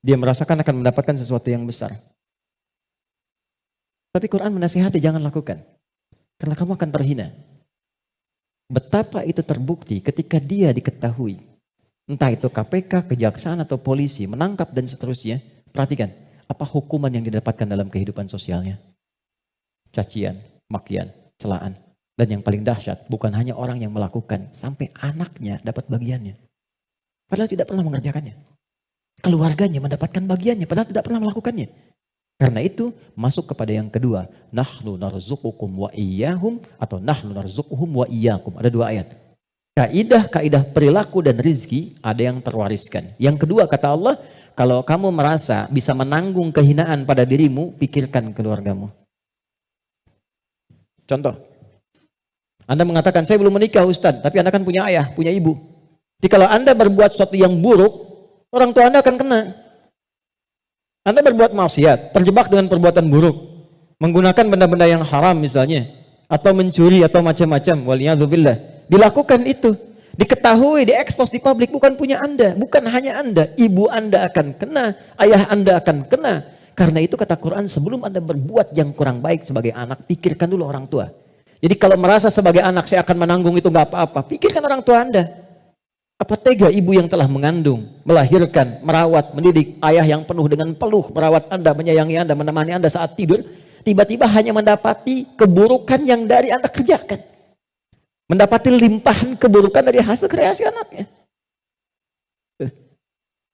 dia merasakan akan mendapatkan sesuatu yang besar. Tapi Quran menasihati jangan lakukan. Karena kamu akan terhina. Betapa itu terbukti ketika dia diketahui. Entah itu KPK, kejaksaan atau polisi, menangkap dan seterusnya. Perhatikan, apa hukuman yang didapatkan dalam kehidupan sosialnya. Cacian, makian, celaan. Dan yang paling dahsyat, bukan hanya orang yang melakukan, sampai anaknya dapat bagiannya. Padahal tidak pernah mengerjakannya. Keluarganya mendapatkan bagiannya, padahal tidak pernah melakukannya. Karena itu, masuk kepada yang kedua. Nahnu narzuqukum wa iyyahum, atau nahnu narzuquhum wa iyyakum. Ada dua ayat. Kaidah-kaidah perilaku dan rizki ada yang terwariskan. Yang kedua kata Allah, kalau kamu merasa bisa menanggung kehinaan pada dirimu, pikirkan keluargamu. Contoh, Anda mengatakan, saya belum menikah Ustadz, tapi Anda kan punya ayah, punya ibu. Jadi kalau Anda berbuat sesuatu yang buruk, orang tua Anda akan kena. Anda berbuat maksiat, terjebak dengan perbuatan buruk, menggunakan benda-benda yang haram misalnya, atau mencuri atau macam-macam, waliyadzubillah. Dilakukan itu, diketahui, diekspos di publik, bukan punya Anda, bukan hanya Anda, ibu Anda akan kena, ayah Anda akan kena. Karena itu kata Quran, sebelum Anda berbuat yang kurang baik sebagai anak, pikirkan dulu orang tua. Jadi kalau merasa sebagai anak saya akan menanggung itu nggak apa-apa, pikirkan orang tua Anda. Apa tega ibu yang telah mengandung, melahirkan, merawat, mendidik, ayah yang penuh dengan peluh, merawat Anda, menyayangi Anda, menemani Anda saat tidur, tiba-tiba hanya mendapati keburukan yang dari Anda kerjakan. Mendapati limpahan keburukan dari hasil kreasi anaknya.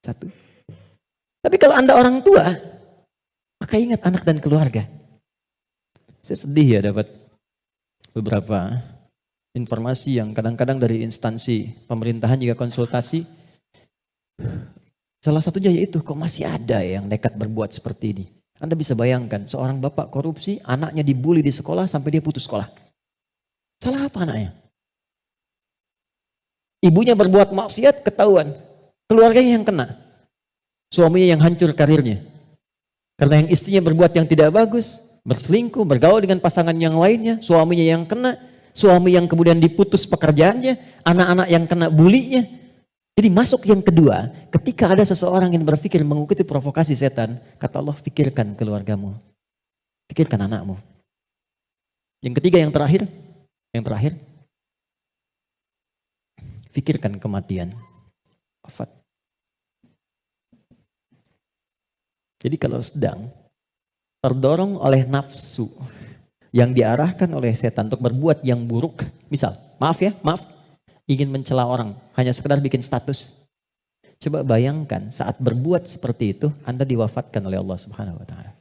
Satu. Tapi kalau Anda orang tua, maka ingat anak dan keluarga. Saya sedih ya dapat beberapa informasi yang kadang-kadang dari instansi pemerintahan juga konsultasi. Salah satunya yaitu kok masih ada yang nekat berbuat seperti ini. Anda bisa bayangkan seorang bapak korupsi, anaknya dibully di sekolah sampai dia putus sekolah. Salah apa anaknya? Ibunya berbuat maksiat, ketahuan. Keluarganya yang kena. Suaminya yang hancur karirnya. Karena yang istrinya berbuat yang tidak bagus, berselingkuh, bergaul dengan pasangan yang lainnya, suaminya yang kena, suami yang kemudian diputus pekerjaannya, anak-anak yang kena bulinya. Jadi masuk yang kedua, ketika ada seseorang yang berpikir mengikuti provokasi setan, kata Allah, pikirkan keluargamu. Pikirkan anakmu. Yang ketiga, yang terakhir, pikirkan kematian, wafat. Jadi kalau sedang terdorong oleh nafsu yang diarahkan oleh setan untuk berbuat yang buruk, misal, maaf, ingin mencela orang, hanya sekedar bikin status. Coba bayangkan saat berbuat seperti itu, Anda diwafatkan oleh Allah Subhanahu wa Ta'ala.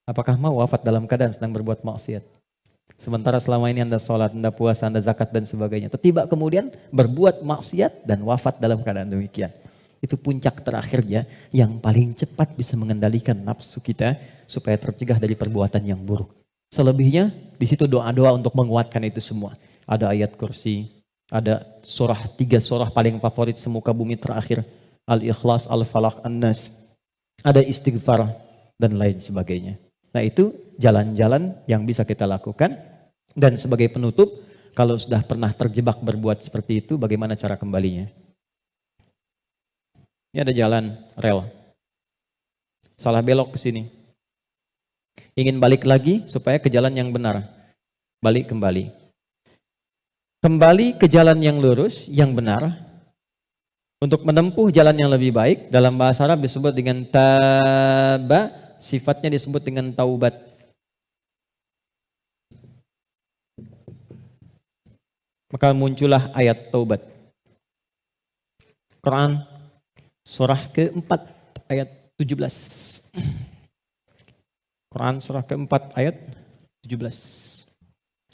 Apakah mau wafat dalam keadaan sedang berbuat maksiat? Sementara selama ini Anda sholat, Anda puasa, Anda zakat dan sebagainya. Tiba kemudian berbuat maksiat dan wafat dalam keadaan demikian. Itu puncak terakhirnya yang paling cepat bisa mengendalikan nafsu kita supaya tercegah dari perbuatan yang buruk. Selebihnya di situ doa-doa untuk menguatkan itu semua. Ada ayat kursi, ada tiga surah paling favorit semuka bumi terakhir. Al-Ikhlas, Al-Falaq, An-Nas. Ada istighfar dan lain sebagainya. Nah itu jalan-jalan yang bisa kita lakukan. Dan sebagai penutup, kalau sudah pernah terjebak berbuat seperti itu, bagaimana cara kembalinya? Ini ada jalan rel. Salah belok ke sini. Ingin balik lagi supaya ke jalan yang benar. Balik kembali. Kembali ke jalan yang lurus, yang benar. Untuk menempuh jalan yang lebih baik, dalam bahasa Arab disebut dengan taba, sifatnya disebut dengan taubat. Maka muncullah ayat taubat. Quran surah ke-4 ayat 17. Quran surah ke-4 ayat 17.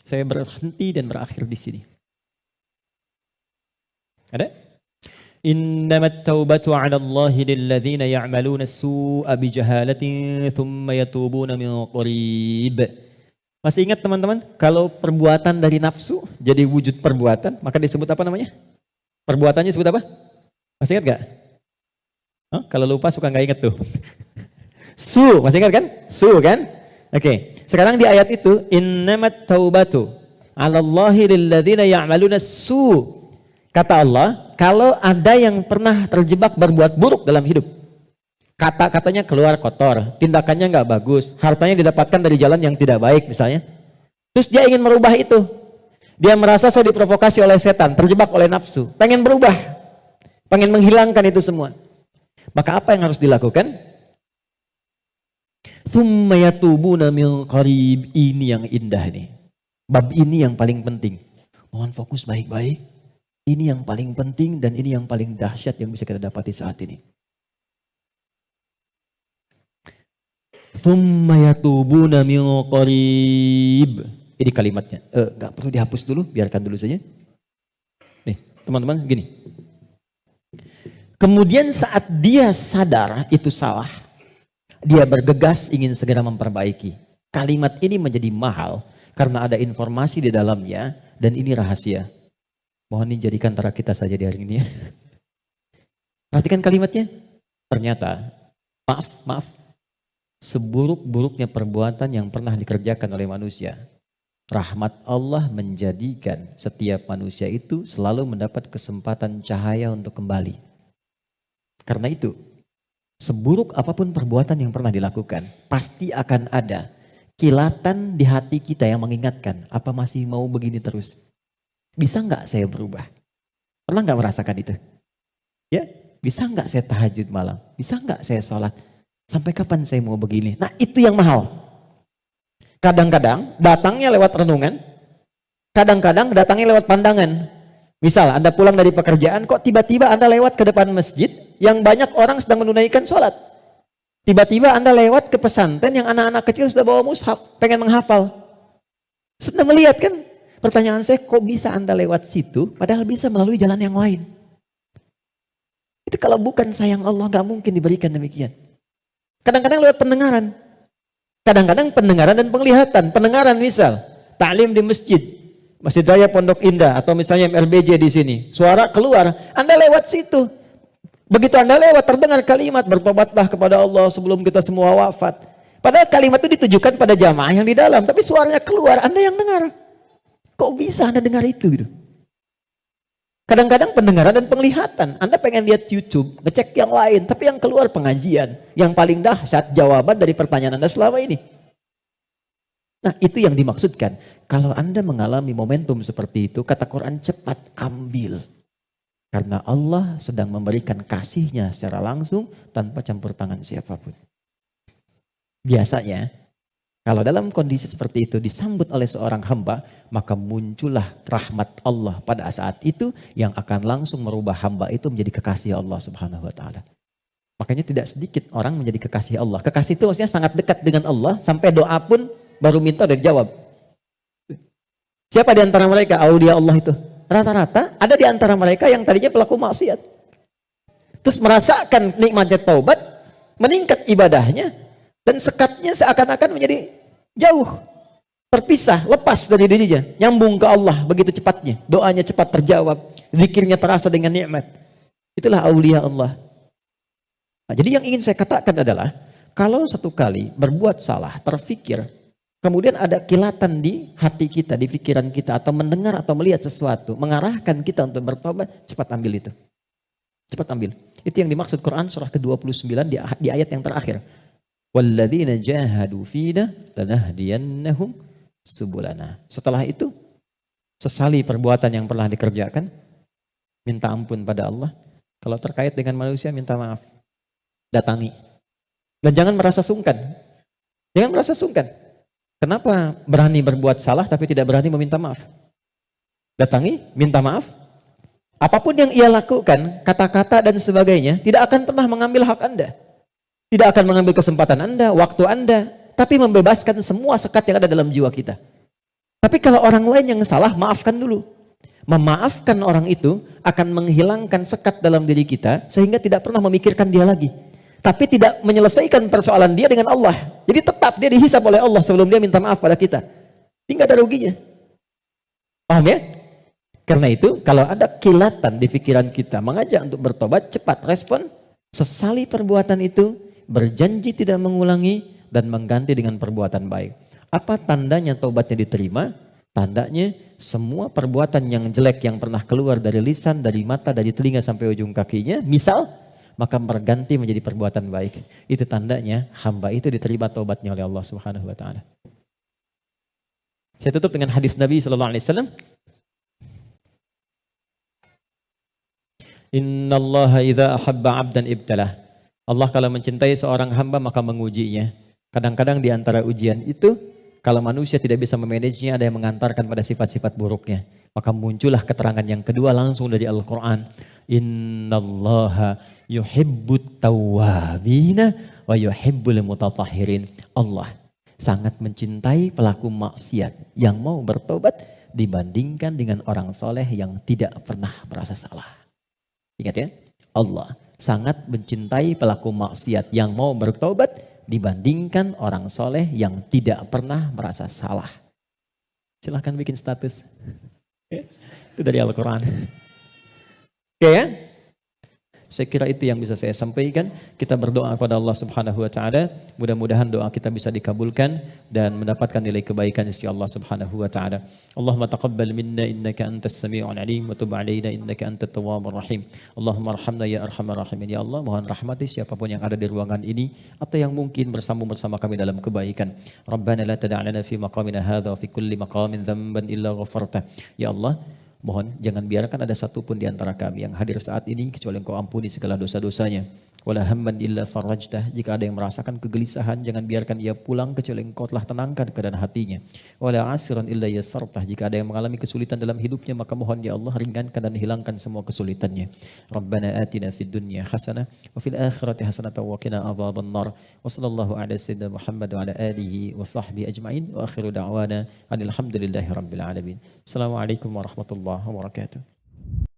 Saya berhenti dan berakhir di sini. Ada? Innamat taubatu 'ala Allahi lilladzina ya'maluna as-su'a bijahalatin thumma yatubuna min qarib. Masih ingat teman-teman, kalau perbuatan dari nafsu jadi wujud perbuatan, maka disebut apa namanya? Perbuatannya disebut apa? Masih ingat gak? Kalau lupa suka gak ingat tuh. Masih ingat kan? Kan? Oke. Sekarang di ayat itu, innamat taubatu 'ala Allahi lilladzina ya'maluna as-su'. Kata Allah, kalau ada yang pernah terjebak berbuat buruk dalam hidup, kata-katanya keluar kotor, tindakannya nggak bagus, hartanya didapatkan dari jalan yang tidak baik misalnya. Terus dia ingin merubah itu. Dia merasa saya diprovokasi oleh setan, terjebak oleh nafsu, pengen berubah, pengen menghilangkan itu semua. Maka apa yang harus dilakukan? Tsumma yatubuna min qarib. Ini yang indah nih. Bab ini yang paling penting. Mohon fokus baik-baik. Ini yang paling penting dan ini yang paling dahsyat yang bisa kita dapati saat ini. Tsumma yatubuna min qarib. Ini kalimatnya. Gak perlu dihapus dulu, biarkan dulu saja. Nih, teman-teman gini. Kemudian saat dia sadar itu salah, dia bergegas ingin segera memperbaiki. Kalimat ini menjadi mahal karena ada informasi di dalamnya dan ini rahasia. Mohon dijadikan antara kita saja di hari ini ya. Perhatikan kalimatnya. Ternyata, maaf, seburuk-buruknya perbuatan yang pernah dikerjakan oleh manusia, rahmat Allah menjadikan setiap manusia itu selalu mendapat kesempatan cahaya untuk kembali. Karena itu, seburuk apapun perbuatan yang pernah dilakukan, pasti akan ada kilatan di hati kita yang mengingatkan, apa masih mau begini terus? Bisa nggak saya berubah? Pernah nggak merasakan itu? Ya, bisa nggak saya tahajud malam? Bisa nggak saya sholat? Sampai kapan saya mau begini? Nah itu yang mahal. Kadang-kadang datangnya lewat renungan, kadang-kadang datangnya lewat pandangan. Misal Anda pulang dari pekerjaan, kok tiba-tiba Anda lewat ke depan masjid yang banyak orang sedang menunaikan sholat. Tiba-tiba Anda lewat ke pesantren yang anak-anak kecil sudah bawa mushaf, pengen menghafal. Sedang melihat kan? Pertanyaan saya, kok bisa Anda lewat situ, padahal bisa melalui jalan yang lain? Itu kalau bukan sayang Allah, gak mungkin diberikan demikian. Kadang-kadang lewat pendengaran. Kadang-kadang pendengaran dan penglihatan. Pendengaran misal, ta'lim di masjid, Masjid Raya Pondok Indah, atau misalnya MRBJ di sini. Suara keluar, Anda lewat situ. Begitu Anda lewat, terdengar kalimat, bertobatlah kepada Allah sebelum kita semua wafat. Padahal kalimat itu ditujukan pada jamaah yang di dalam, tapi suaranya keluar, Anda yang dengar. Kok bisa Anda dengar itu gitu? Kadang-kadang pendengaran dan penglihatan. Anda pengen lihat YouTube, ngecek yang lain, tapi yang keluar pengajian. Yang paling dahsyat jawaban dari pertanyaan Anda selama ini. Nah, itu yang dimaksudkan. Kalau Anda mengalami momentum seperti itu, kata Quran, cepat ambil. Karena Allah sedang memberikan kasihnya secara langsung tanpa campur tangan siapapun. Biasanya, kalau dalam kondisi seperti itu disambut oleh seorang hamba, maka muncullah rahmat Allah pada saat itu yang akan langsung merubah hamba itu menjadi kekasih Allah Subhanahu wa taala. Makanya tidak sedikit orang menjadi kekasih Allah. Kekasih itu maksudnya sangat dekat dengan Allah sampai doa pun baru minta udah dijawab. Siapa di antara mereka aulia Allah itu? Rata-rata ada di antara mereka yang tadinya pelaku maksiat. Terus merasakan nikmatnya taubat, meningkat ibadahnya, dan sekatnya seakan-akan menjadi jauh, terpisah, lepas dari dirinya, nyambung ke Allah begitu cepatnya. Doanya cepat terjawab, zikirnya terasa dengan nikmat. Itulah aulia Allah. Nah, jadi yang ingin saya katakan adalah, kalau satu kali berbuat salah, terfikir, kemudian ada kilatan di hati kita, di pikiran kita, atau mendengar atau melihat sesuatu, mengarahkan kita untuk bertobat, cepat ambil itu. Cepat ambil. Itu yang dimaksud Quran surah ke-29 di ayat yang terakhir. Walladzina jahadu fina lanahdiyannahum subulana. Setelah itu, sesali perbuatan yang pernah dikerjakan, minta ampun pada Allah. Kalau terkait dengan manusia, minta maaf. Datangi. Dan jangan merasa sungkan. Jangan merasa sungkan. Kenapa berani berbuat salah tapi tidak berani meminta maaf? Datangi, minta maaf. Apapun yang ia lakukan, kata-kata dan sebagainya, tidak akan pernah mengambil hak Anda. Tidak akan mengambil kesempatan Anda, waktu Anda, tapi membebaskan semua sekat yang ada dalam jiwa kita. Tapi kalau orang lain yang salah, maafkan dulu. Memaafkan orang itu akan menghilangkan sekat dalam diri kita, sehingga tidak pernah memikirkan dia lagi. Tapi tidak menyelesaikan persoalan dia dengan Allah. Jadi tetap dia dihisap oleh Allah sebelum dia minta maaf pada kita. Tidak ada ruginya. Paham ya? Karena itu kalau ada kilatan di pikiran kita mengajak untuk bertobat, cepat respon, sesali perbuatan itu, berjanji tidak mengulangi, dan mengganti dengan perbuatan baik. Apa tandanya taubatnya diterima? Tandanya semua perbuatan yang jelek yang pernah keluar dari lisan, dari mata, dari telinga sampai ujung kakinya, misal, maka berganti menjadi perbuatan baik. Itu tandanya hamba itu diterima taubatnya oleh Allah Subhanahu wa taala. Saya tutup dengan hadis Nabi sallallahu alaihi wasallam. Innallaha idza ahabba 'abdan ibtalah. Allah kalau mencintai seorang hamba maka mengujinya. Kadang-kadang di antara ujian itu Kalau manusia tidak bisa memanagenya, ada yang mengantarkan pada sifat-sifat buruknya. Maka muncullah keterangan yang kedua langsung dari Al-Quran. Innallaha yuhibbut tawwabina wa yuhibbul mutatahhirin. Allah sangat mencintai pelaku maksiat yang mau bertobat dibandingkan dengan orang soleh yang tidak pernah merasa salah. Ingat ya, Allah sangat mencintai pelaku maksiat yang mau bertobat dibandingkan orang soleh yang tidak pernah merasa salah. Silahkan bikin status. Itu dari Al-Quran. Oke ya? Saya kira itu yang bisa saya sampaikan. Kita berdoa kepada Allah Subhanahu wa taala, mudah-mudahan doa kita bisa dikabulkan dan mendapatkan nilai kebaikan sisi Allah Subhanahu wa taala. Allahumma taqabbal minna innaka antas sami'ul alim wa tub 'alaina innaka antat tawwabur rahim. Allahumma arhamna ya arhamar rahimin. Ya Allah, mohon rahmati siapapun yang ada di ruangan ini atau yang mungkin bersambung bersama kami dalam kebaikan. Rabbana la tada' lana fi maqamina hadza wa fi kulli maqamin dhanban illa ghafarta. Ya Allah, mohon jangan biarkan ada satupun di antara kami yang hadir saat ini kecuali Engkau ampuni segala dosa-dosanya. Wala hamman illa farajtah. Jika ada yang merasakan kegelisahan, jangan biarkan ia pulang kecuali Engkau telah tenangkan keadaan hatinya. Wala asiran illa yassartah. Jika ada yang mengalami kesulitan dalam hidupnya, maka mohon ya Allah ringankan dan hilangkan semua kesulitannya. Rabbana atina fid dunya hasanah wa fil akhirati hasanah wa qina adzaban nar. Wa sallallahu ala sayyidina Muhammad wa ala alihi wa sahbihi ajma'in. Wa akhiru da'wana alhamdulillahi rabbil alamin. Assalamualaikum warahmatullahi wabarakatuh.